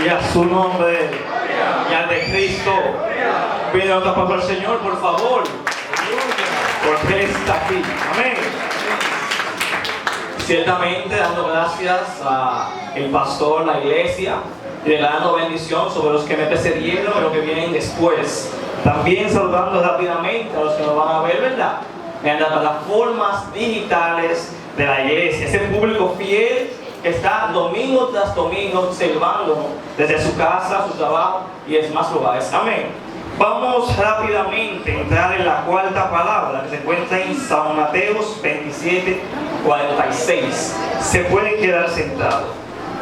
Y a su nombre y al de Cristo. Pide otra palabra al Señor, por favor. Porque Él está aquí. Amén. Ciertamente dando gracias al pastor, la iglesia, y dando bendición sobre los que me precedieron y los que vienen después. También saludando rápidamente a los que nos van a ver, ¿verdad? En las plataformas digitales de la iglesia. Ese público fiel que está domingo tras domingo observándonos desde su casa, su trabajo y demás lugares. Amén. Vamos rápidamente a entrar en la cuarta palabra que se encuentra en San Mateo 27:46. Se pueden quedar sentados.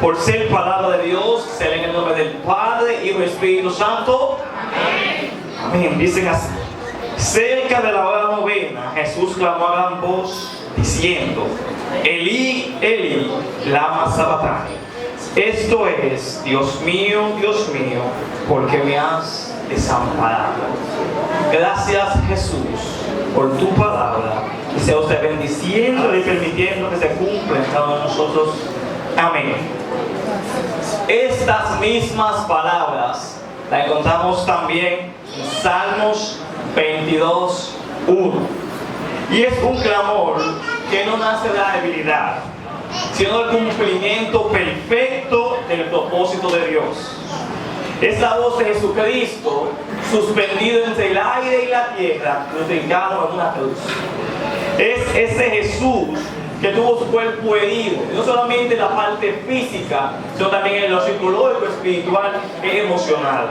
Por ser palabra de Dios, se lee en el nombre del Padre, Hijo y Espíritu Santo. Amén. Amén. Dicen así. Cerca de la hora novena, Jesús clamó a gran voz diciendo: Elí, Elí, lama sabactani. Esto es: Dios mío, ¿por qué me has desamparado? Gracias, Jesús, por tu palabra. Y sea usted bendiciendo y permitiendo que se cumpla en cada uno de nosotros. Amén. Estas mismas palabras las encontramos también en Salmos 22:1. Y es un clamor que no nace de la debilidad, sino del cumplimiento perfecto del propósito de Dios. Es la voz de Jesucristo suspendido entre el aire y la tierra, crucificado en una cruz. Es ese Jesús que tuvo su cuerpo herido, no solamente en la parte física, sino también en lo psicológico, espiritual y emocional.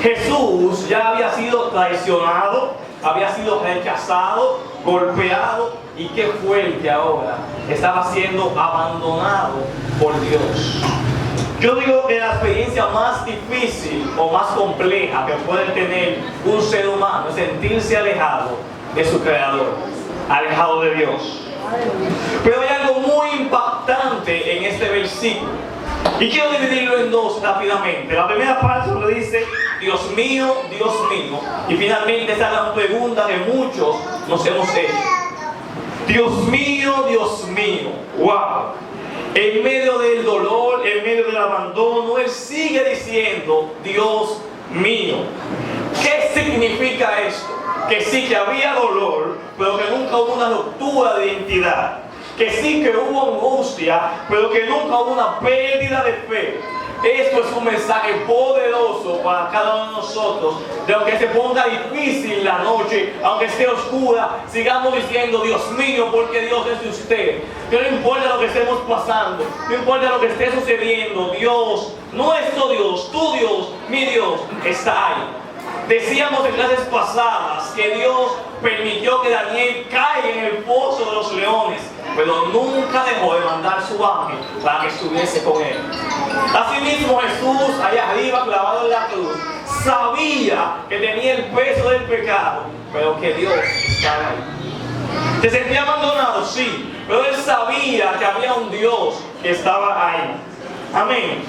Jesús ya había sido traicionado, había sido rechazado, golpeado, y qué fuerte ahora, estaba siendo abandonado por Dios. Yo digo que la experiencia más difícil o más compleja que puede tener un ser humano es sentirse alejado de su Creador, alejado de Dios. Pero hay algo muy impactante en este versículo y quiero dividirlo en dos rápidamente. La primera parte donde dice: Dios mío, y finalmente esa es la pregunta que muchos nos hemos hecho. Dios mío, wow. En medio del dolor, en medio del abandono, Él sigue diciendo: Dios mío. ¿Qué significa esto? Que sí que había dolor, pero que nunca hubo una ruptura de identidad. Que sí que hubo angustia, pero que nunca hubo una pérdida de fe. Esto es un mensaje poderoso para cada uno de nosotros. De aunque se ponga difícil la noche, aunque esté oscura, sigamos diciendo: Dios mío, porque Dios es de usted. Que no importa lo que estemos pasando, no importa lo que esté sucediendo, Dios, nuestro Dios, tu Dios, mi Dios, está ahí. Decíamos en clases pasadas que Dios permitió que Daniel caiga en el foso de los leones, pero nunca dejó de mandar su ángel para que estuviese con él. Asimismo, Jesús, allá arriba clavado en la cruz, sabía que tenía el peso del pecado, pero que Dios estaba ahí. ¿Se sentía abandonado? Sí, pero él sabía que había un Dios que estaba ahí. Amén.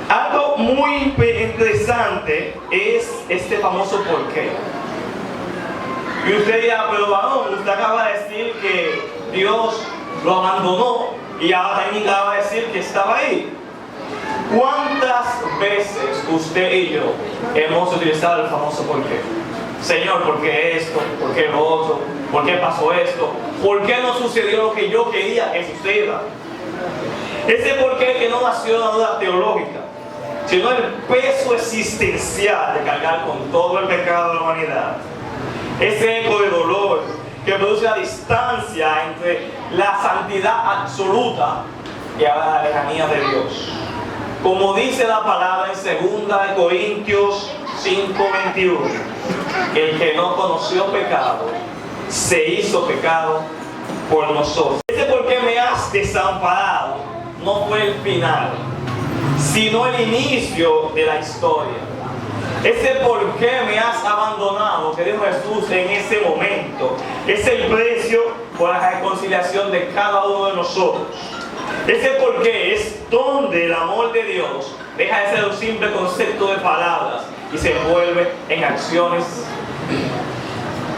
Algo muy interesante es este famoso por qué. Y usted dirá, pero varón, usted acaba de decir que Dios lo abandonó y ahora también acaba de decir que estaba ahí. ¿Cuántas veces usted y yo hemos utilizado el famoso por qué? Señor, ¿por qué esto? ¿Por qué lo otro? ¿Por qué pasó esto? ¿Por qué no sucedió lo que yo quería que suceda? Ese por qué que no nació de una duda teológica, sino el peso existencial de cargar con todo el pecado de la humanidad. Ese eco de dolor que produce la distancia entre la santidad absoluta y la lejanía de Dios. Como dice la palabra en 2 Corintios 5:21, el que no conoció pecado, se hizo pecado por nosotros. Ese por qué me has desamparado no fue el final, sino el inicio de la historia. Ese por qué me has abandonado, que dijo Jesús en ese momento, es el precio por la reconciliación de cada uno de nosotros. Ese por qué es donde el amor de Dios deja de ser un simple concepto de palabras y se envuelve en acciones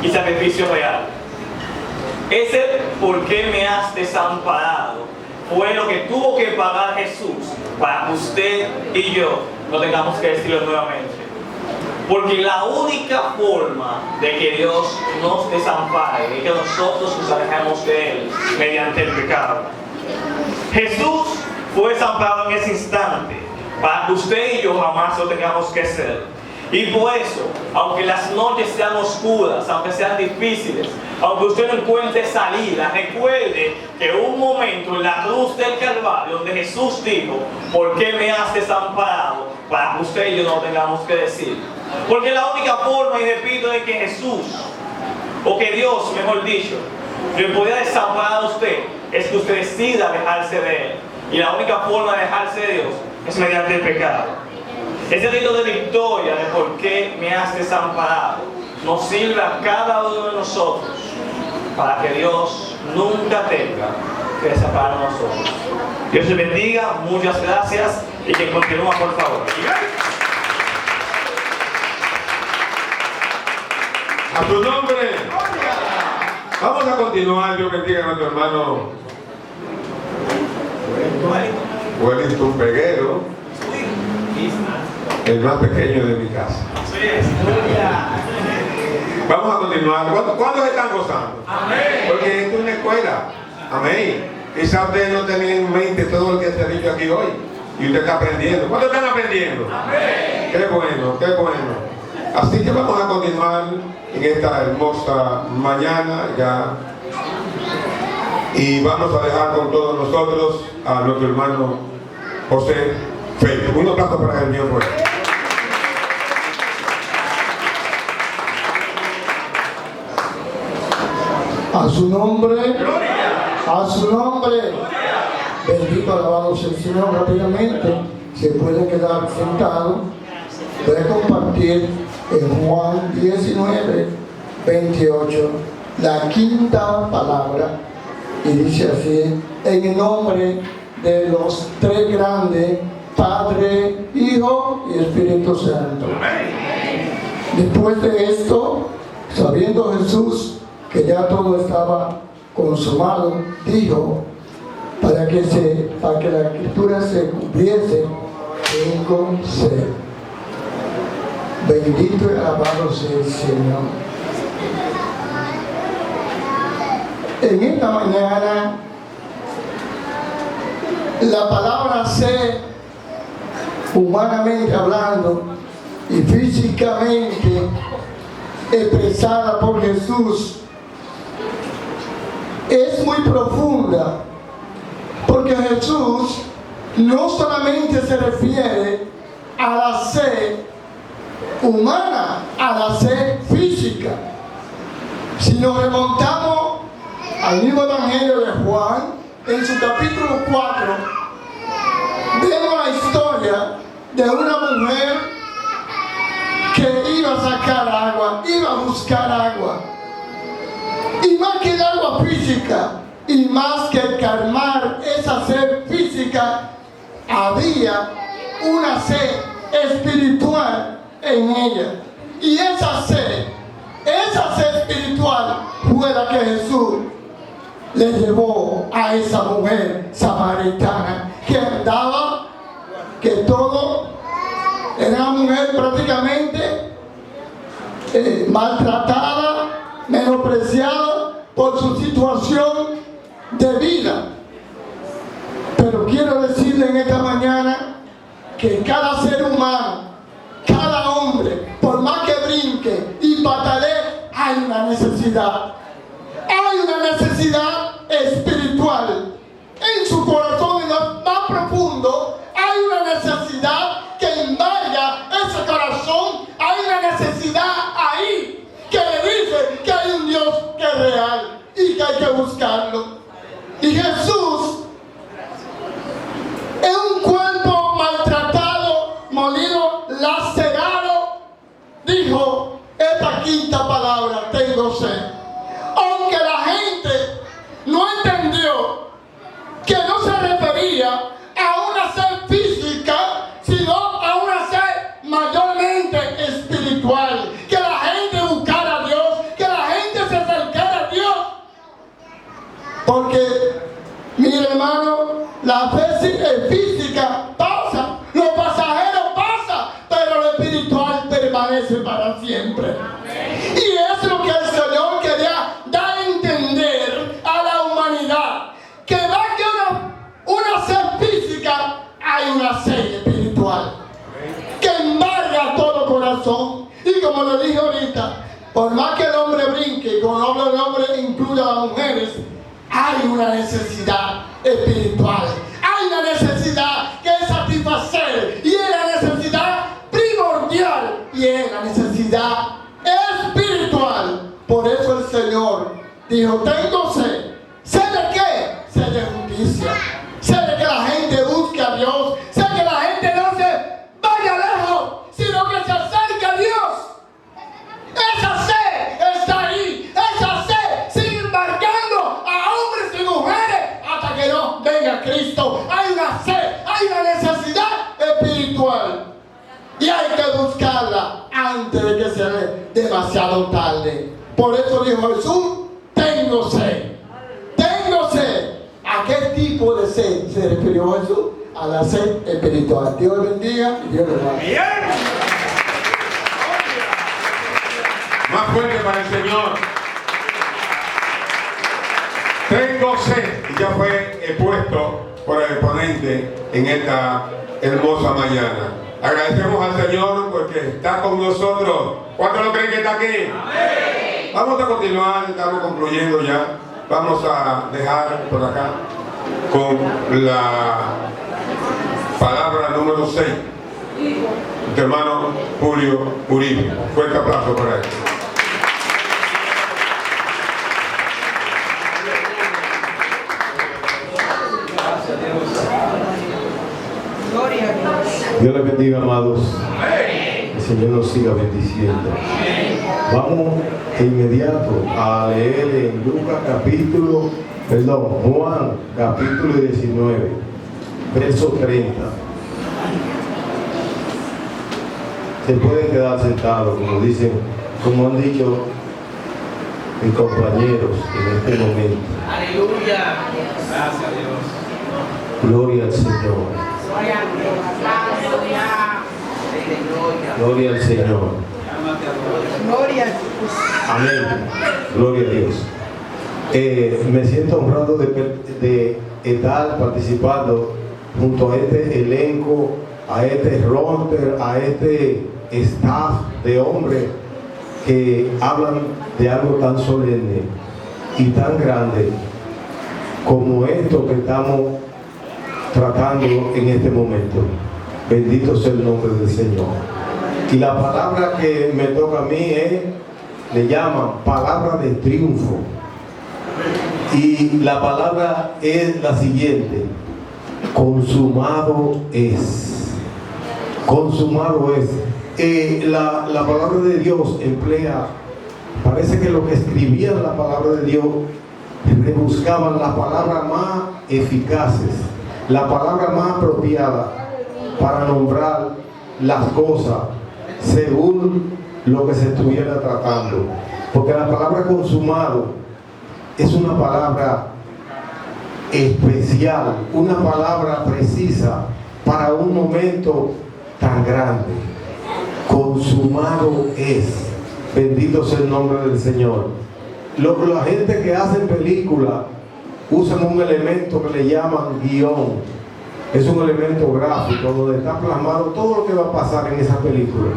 y sacrificio real. Ese por qué me has desamparado fue lo que tuvo que pagar Jesús para que usted y yo no tengamos que decirlo nuevamente. Porque la única forma de que Dios nos desampare es que nosotros nos alejemos de Él mediante el pecado. Jesús fue desamparado en ese instante para que usted y yo jamás lo tengamos que hacer. Y por eso, aunque las noches sean oscuras, aunque sean difíciles, aunque usted no encuentre salida, recuerde que hubo un momento en la cruz del Calvario donde Jesús dijo, ¿por qué me has desamparado? Para que usted y yo no tengamos que decir. Porque la única forma, y repito, de que Jesús, o que Dios, mejor dicho, le pudiera desamparar a usted, es que usted decida alejarse de Él. Y la única forma de alejarse de Dios es mediante el pecado. Ese grito de victoria de por qué me has desamparado nos sirve a cada uno de nosotros para que Dios nunca tenga que desamparar a nosotros. Dios te bendiga, muchas gracias y que continúa, por favor. A tu nombre. Vamos a continuar. Dios bendiga a nuestro hermano Wellington Peguero, el más pequeño de mi casa. Vamos a continuar. ¿Cuántos están gozando? Amén. Porque esto es una escuela. Amén. Quizá ustedes no tenían en mente todo lo que se ha dicho aquí hoy. Y usted está aprendiendo. ¿Cuántos están aprendiendo? Amén. Qué bueno, qué bueno. Así que vamos a continuar en esta hermosa mañana ya. Y vamos a dejar con todos nosotros a nuestro hermano José Félix. Un aplauso para el mío fuerte. A su nombre, a su nombre, bendito, alabado sea el Señor. Rápidamente se puede quedar sentado. Voy a compartir en Juan 19, 28, la quinta palabra, y dice así: en el nombre de los tres grandes, Padre, Hijo y Espíritu Santo. Después de esto, sabiendo Jesús que ya todo estaba consumado, dijo, para que la escritura se cumpliese, tengo sed. Bendito y alabado sea el Señor. En esta mañana, la palabra sed, humanamente hablando y físicamente expresada por Jesús, es muy profunda, porque Jesús no solamente se refiere a la sed humana, a la sed física. Si nos remontamos al mismo Evangelio de Juan, en su capítulo 4, vemos la historia de una mujer que iba a sacar agua, iba a buscar agua. Y más que el agua física, y más que calmar esa sed física, había una sed espiritual en ella. Y esa sed esa sed espiritual fue la que Jesús le llevó a esa mujer samaritana que andaba, que todo era una mujer prácticamente maltratada, menospreciada por su situación de vida. Pero quiero decirle en esta mañana que cada ser humano, cada hombre, por más que brinque y patalee, hay una necesidad. Hay una necesidad espiritual. En su corazón, en lo más profundo, hay una necesidad que embarga ese corazón. Hay una necesidad ahí que le dice que hay un Dios que es real y que hay que buscarlo. Y Jesús, en un cuerpo maltratado, molido, lacerado, dijo esta quinta palabra: tengo sed. Aunque la gente no entendió que no se refería a una sed física, sino a una sed mayormente espiritual. Que la gente buscara a Dios, que la gente se acercara a Dios. Porque, mire hermano, la fe física pasa, lo pasajero pasa, pero lo espiritual permanece para siempre. Y es lo que el Señor quería dar a entender a la humanidad, que más que una sed física, hay una sed espiritual que embarga todo corazón. Y como lo dije ahorita, por más que el hombre brinque, y con el hombre incluya a las mujeres, hay una necesidad espiritual, hay una necesidad que satisfacer, y es la necesidad primordial, y es la necesidad espiritual. Por eso el Señor dijo: tengo sed. ¿Sed de qué? Sed de justicia. Sed de que la gente busque a Dios. Sed que la gente no se vaya lejos, sino que se acerque a Dios. Esa sed está ahí. Esa sed sigue embarcando a hombres y mujeres hasta que no venga Cristo. Hay una sed, hay una necesidad espiritual. Y hay que buscarla antes de que sea demasiado tarde. Por eso dijo Jesús: tengo sed. Tengo sed. ¿A qué tipo de sed se refirió Jesús? A la sed espiritual. Dios le bendiga y Dios le guarde. Más fuerte para el Señor. Tengo sed. Y ya fue expuesto por el ponente en esta hermosa mañana. Agradecemos al Señor porque está con nosotros. ¿Cuántos lo creen que está aquí? Amén. Vamos a continuar, estamos concluyendo ya. Vamos a dejar por acá con la palabra número 6. Nuestro hermano Julio Uribe. Fuerte aplauso para él. Dios les bendiga, amados. El Señor nos siga bendiciendo. Vamos de inmediato a leer en Juan capítulo 19, verso 30. Se pueden quedar sentados, como han dicho mis compañeros en este momento. Aleluya. Gracias a Dios. Gloria al Señor. Gloria al Señor. Amén. Gloria a Dios. Me siento honrado de estar participando junto a este elenco, a este roster, a este staff de hombres que hablan de algo tan solemne y tan grande como esto que estamos tratando en este momento. Bendito sea el nombre del Señor. Y la palabra que me toca a mí le llaman palabra de triunfo. Y la palabra es la siguiente: consumado es. Consumado es. La palabra de Dios emplea, parece que los que escribían la palabra de Dios rebuscaban las palabras más eficaces, la palabra más apropiada para nombrar las cosas según lo que se estuviera tratando. porque la palabra consumado es una palabra especial, una palabra precisa para un momento tan grande. Consumado es. Bendito sea el nombre del Señor. La gente que hace películas usan un elemento que le llaman guión. Es un elemento gráfico donde está plasmado todo lo que va a pasar en esa película.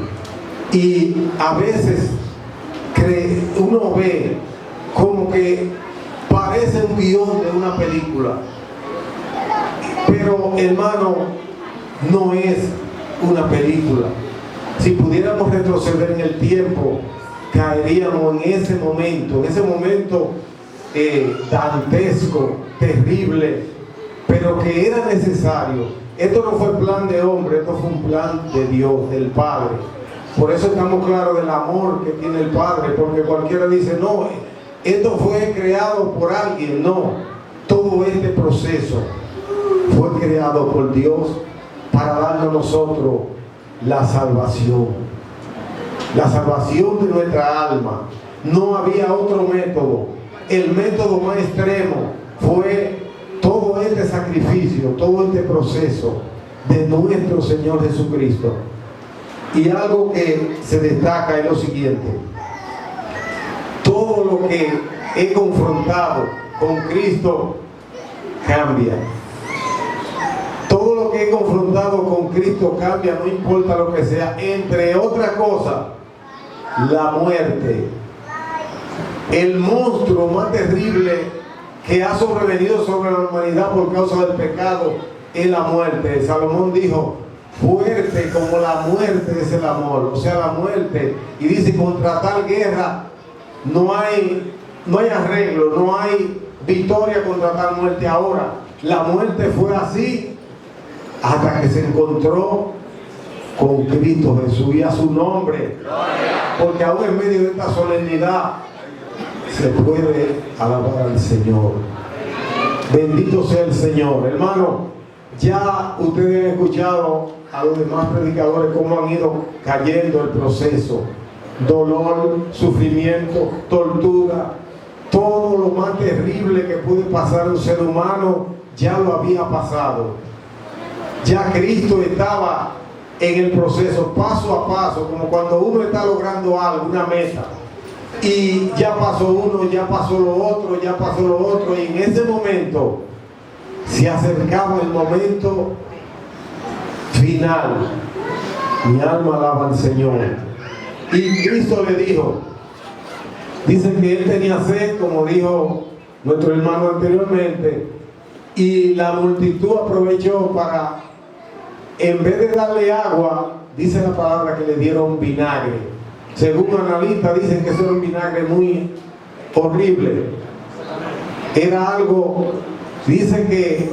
Y a veces uno ve como que parece un guión de una película. Pero, hermano, no es una película. Si pudiéramos retroceder en el tiempo, caeríamos en ese momento dantesco, terrible, pero que era necesario. Esto no fue plan de hombre, esto fue un plan de Dios, del Padre. Por eso estamos claros del amor que tiene el Padre, porque cualquiera dice, no, esto fue creado por alguien. No, todo este proceso fue creado por Dios para darnos a nosotros la salvación de nuestra alma. No había otro método. El método más extremo fue todo este sacrificio, todo este proceso de nuestro Señor Jesucristo. Y algo que se destaca es lo siguiente: todo lo que he confrontado con Cristo cambia. Todo lo que he confrontado con Cristo cambia, no importa lo que sea. Entre otras cosas, la muerte. El monstruo más terrible que ha sobrevenido sobre la humanidad por causa del pecado es la muerte. Salomón dijo, fuerte como la muerte es el amor. O sea, la muerte. Y dice, contra tal guerra no hay arreglo, no hay victoria contra tal muerte. Ahora, la muerte fue así hasta que se encontró con Cristo Jesús, y a su nombre. Porque aún en medio de esta solemnidad se puede alabar al Señor. Bendito sea el Señor. Hermano, ya ustedes han escuchado a los demás predicadores cómo han ido cayendo el proceso. Dolor, sufrimiento, tortura, todo lo más terrible que puede pasar a un ser humano ya lo había pasado. Ya Cristo estaba en el proceso, paso a paso, como cuando uno está logrando algo, una meta, y ya pasó uno, ya pasó lo otro, ya pasó lo otro, y en ese momento se acercaba el momento final. Mi alma alaba al Señor. Y Cristo le dijo, dice que él tenía sed, como dijo nuestro hermano anteriormente, y la multitud aprovechó para, en vez de darle agua, dice la palabra que le dieron vinagre. Según analistas dicen que eso era un vinagre muy horrible. Era algo, dice que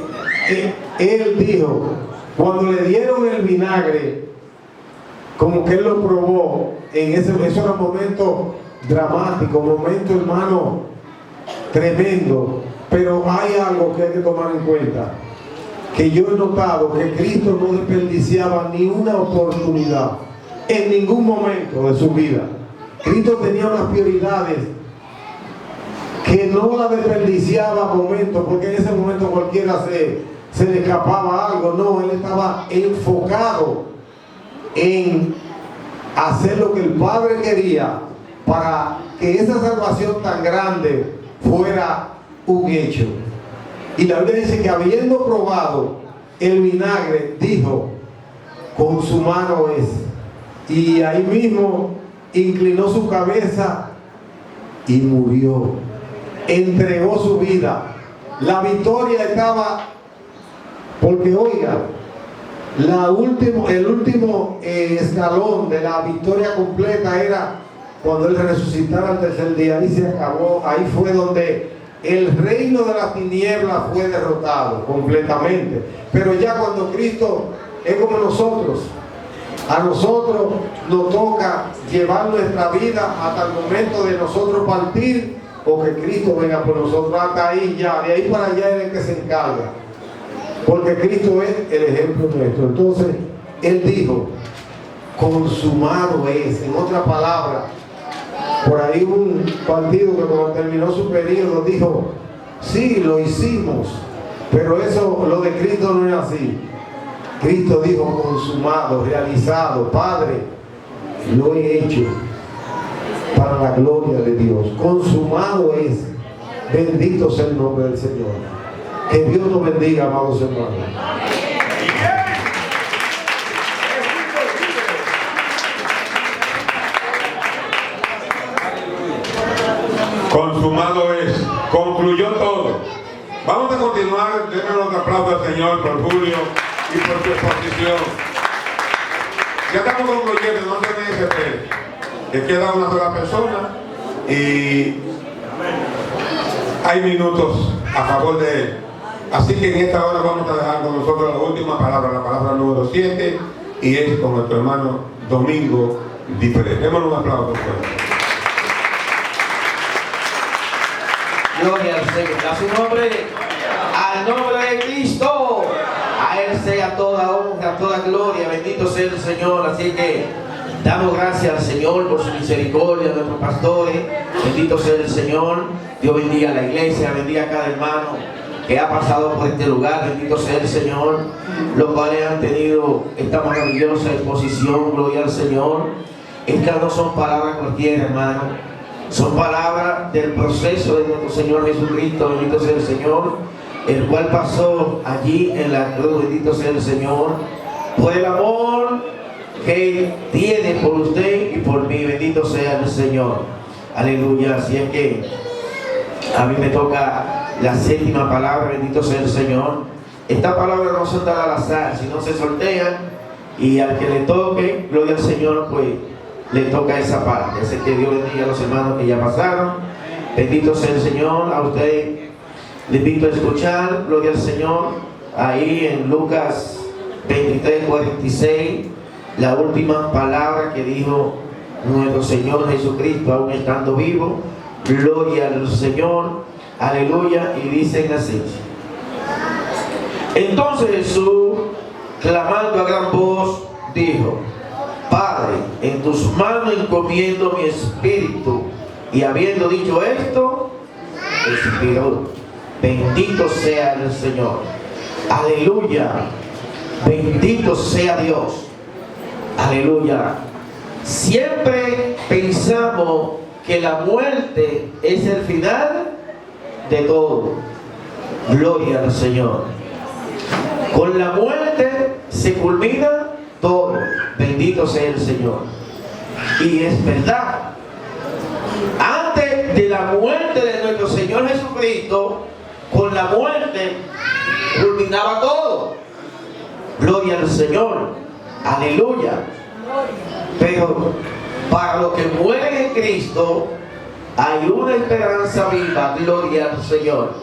él dijo, cuando le dieron el vinagre, como que él lo probó, eso era un momento dramático, un momento, hermano, tremendo. Pero hay algo que hay que tomar en cuenta, que yo he notado que Cristo no desperdiciaba ni una oportunidad en ningún momento de su vida. Cristo tenía unas prioridades que no la desperdiciaba momentos, porque en ese momento cualquiera se le escapaba algo. No, él estaba enfocado en hacer lo que el Padre quería para que esa salvación tan grande fuera un hecho. Y la Biblia dice que habiendo probado el vinagre, dijo, consumado es. Y ahí mismo inclinó su cabeza y murió. Entregó su vida. La victoria estaba, porque oiga, el último escalón de la victoria completa era cuando él resucitara al tercer día. Ahí se acabó, ahí fue donde el reino de las tinieblas fue derrotado completamente. Pero ya cuando Cristo es como nosotros, a nosotros nos toca llevar nuestra vida hasta el momento de nosotros partir o que Cristo venga por nosotros. Hasta ahí ya, de ahí para allá es el que se encarga, porque Cristo es el ejemplo nuestro. Entonces él dijo, consumado es. En otra palabra, Por ahí un partido que cuando terminó su periodo dijo, sí, lo hicimos, pero eso, lo de Cristo no es así. Cristo dijo, consumado, realizado, Padre, lo he hecho para la gloria de Dios. Consumado es. Bendito sea el nombre del Señor. Que Dios nos bendiga, amados hermanos. Consumado es. Concluyó todo. Vamos a continuar. Denle los aplausos al Señor por Julio y por su exposición. Ya estamos concluyendo, no se me desespere. Que queda una sola persona y hay minutos a favor de él. Así que en esta hora vamos a dejar con nosotros la última palabra, la palabra número 7, y es con nuestro hermano Domingo Diferente. Démosle un aplauso. Gloria al Señor, a su nombre, al nombre de Cristo. A Él sea toda honra, toda gloria. Bendito sea el Señor. Así que damos gracias al Señor por su misericordia, a nuestros pastores. Bendito sea el Señor. Dios bendiga a la iglesia, bendiga a cada hermano que ha pasado por este lugar. Bendito sea el Señor. Los cuales han tenido esta maravillosa exposición. Gloria al Señor. Estas no son palabras cualquiera, hermano. Son palabras del proceso de nuestro Señor Jesucristo. Bendito sea el Señor, el cual pasó allí en la cruz. Bendito sea el Señor, por el amor que tiene por usted y por mí. Bendito sea el Señor. Aleluya. Así es que a mí me toca la 7ª palabra. Bendito sea el Señor. Esta palabra no se da al azar, sino se sortea, y al que le toque, gloria al Señor, pues le toca esa parte. Así que Dios bendiga a los hermanos que ya pasaron. Bendito sea el Señor. A usted le invito a escuchar, gloria al Señor, ahí en Lucas 23:46, la última palabra que dijo nuestro Señor Jesucristo, aún estando vivo. Gloria al Señor, aleluya. Y dicen así: entonces Jesús, clamando a gran voz, dijo: Padre, en tus manos encomiendo mi espíritu. Y habiendo dicho esto, expiró. Bendito sea el Señor. Aleluya. Bendito sea Dios. Aleluya. Siempre pensamos que la muerte es el final de todo. Gloria al Señor. Con la muerte se culmina todo. Bendito sea el Señor. Y es verdad. Antes de la muerte de nuestro Señor Jesucristo, con la muerte culminaba todo. Gloria al Señor. Aleluya. Pero para los que mueren en Cristo hay una esperanza viva. Gloria al Señor.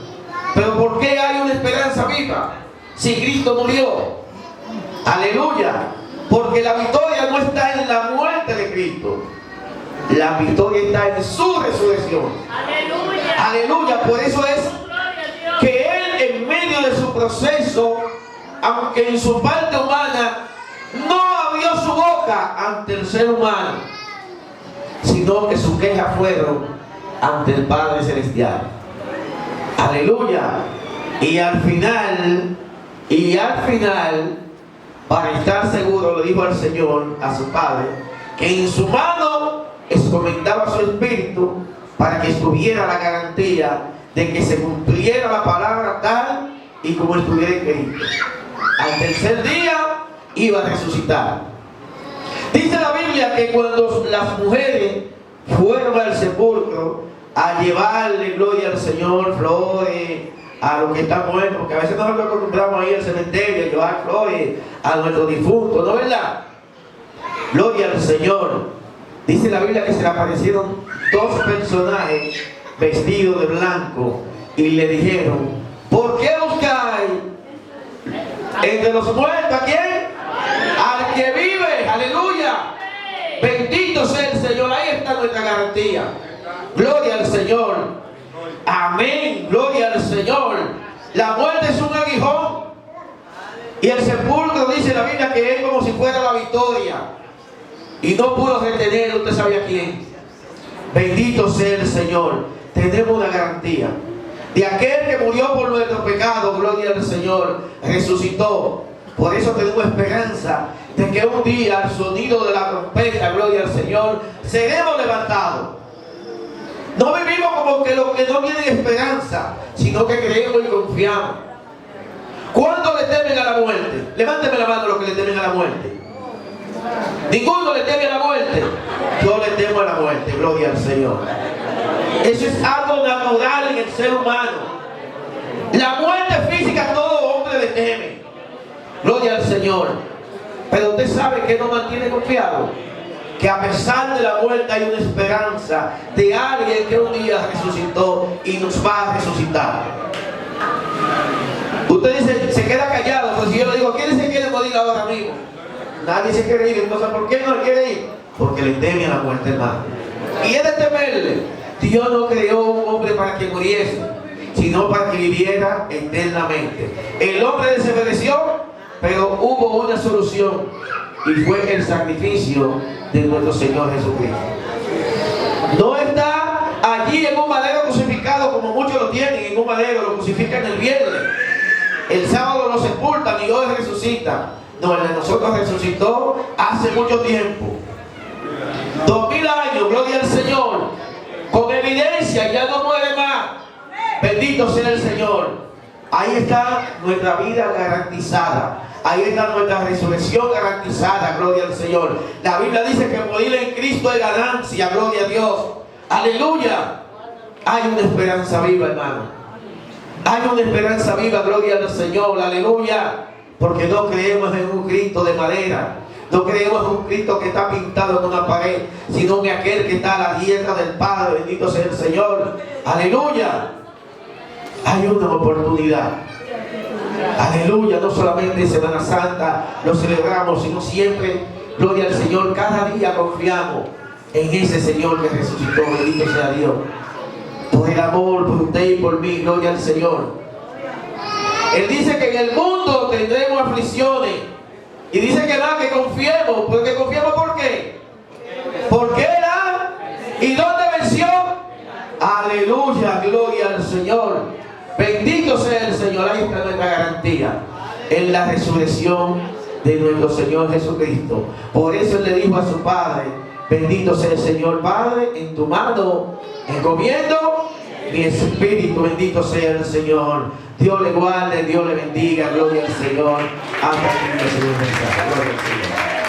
Pero ¿por qué hay una esperanza viva si Cristo murió? Aleluya. Porque la victoria no está en la muerte de Cristo. La victoria está en su resurrección. Aleluya. Aleluya. Por eso es que Él, en medio de su proceso, aunque en su parte humana no abrió su boca ante el ser humano, sino que sus quejas fueron ante el Padre Celestial. Aleluya. Y al final, para estar seguro, le dijo al Señor, a su Padre, que en su mano encomendaba su espíritu para que estuviera la garantía de que se cumpliera la palabra tal y como estuviera escrito. Al tercer día iba a resucitar. Dice la Biblia que cuando las mujeres fueron al sepulcro a llevarle, gloria al Señor, flores a los que están muertos, porque a veces nosotros acostumbramos a ir al cementerio a llevar flores a nuestros difuntos, ¿no es verdad? Gloria al Señor. Dice la Biblia que se le aparecieron dos personajes vestidos de blanco y le dijeron: ¿por qué buscáis entre los muertos a quién? Al que vive. Aleluya. Bendito sea el Señor. Ahí está nuestra garantía. Gloria al Señor. Amén. Gloria al Señor. La muerte es un aguijón y el sepulcro, dice la Biblia, que es como si fuera la victoria. Y no pudo retener, usted sabía quién. Bendito sea el Señor. Tenemos una garantía de aquel que murió por nuestro pecado. Gloria al Señor. Resucitó. Por eso tenemos esperanza de que un día, al sonido de la trompeta, gloria al Señor, seremos levantados. No vivimos como que los que no tienen esperanza, sino que creemos y confiamos. ¿Cuántos le temen a la muerte? Levánteme la mano los que le temen a la muerte. Ninguno le teme a la muerte. Yo le temo a la muerte, gloria al Señor. Eso es algo natural en el ser humano. La muerte física todo hombre le teme. Gloria al Señor. Pero usted sabe que nos mantiene confiado, que a pesar de la muerte hay una esperanza de alguien que un día resucitó y nos va a resucitar. Usted dice, se queda callado, pues si yo le digo, ¿quién se quiere morir ahora mismo? Nadie se quiere ir. Entonces, ¿por qué no quiere ir? Porque le teme a la muerte, hermano. Y es de temerle. Dios no creó un hombre para que muriese, sino para que viviera eternamente. El hombre desobedeció, pero hubo una solución, y fue el sacrificio de nuestro Señor Jesucristo. No está allí en un madero crucificado como muchos lo tienen, en un madero lo crucifican el viernes, el sábado lo sepultan y hoy resucita. No, el de nosotros resucitó hace mucho tiempo, 2000 años, gloria al Señor, con evidencia, ya no muere más. Bendito sea el Señor. Ahí está nuestra vida garantizada. Ahí está nuestra resurrección garantizada, gloria al Señor. La Biblia dice que morir en Cristo es ganancia, gloria a Dios. Aleluya. Hay una esperanza viva, hermano. Hay una esperanza viva, gloria al Señor, aleluya. Porque no creemos en un Cristo de madera. No creemos en un Cristo que está pintado en una pared, sino en aquel que está a la diestra del Padre. Bendito sea el Señor. Aleluya. Hay una oportunidad. Aleluya. No solamente en Semana Santa lo celebramos, sino siempre, gloria al Señor, cada día confiamos en ese Señor que resucitó. Bendito sea Dios. Por el amor, por usted y por mí, gloria al Señor. Él dice que en el mundo tendremos aflicciones. Y dice que nada, que confiemos. Porque confiemos, ¿por qué? Porque Él ha. ¿Y dónde venció? Aleluya, gloria al Señor. Bendito sea el Señor. Ahí está nuestra garantía, en la resurrección de nuestro Señor Jesucristo. Por eso Él le dijo a su Padre: bendito sea el Señor, Padre, en tu mano encomiendo mi espíritu. Bendito sea el Señor. Dios le guarde, Dios le bendiga. Gloria al Señor. Hasta que el Señor bendiga. Gloria al Señor.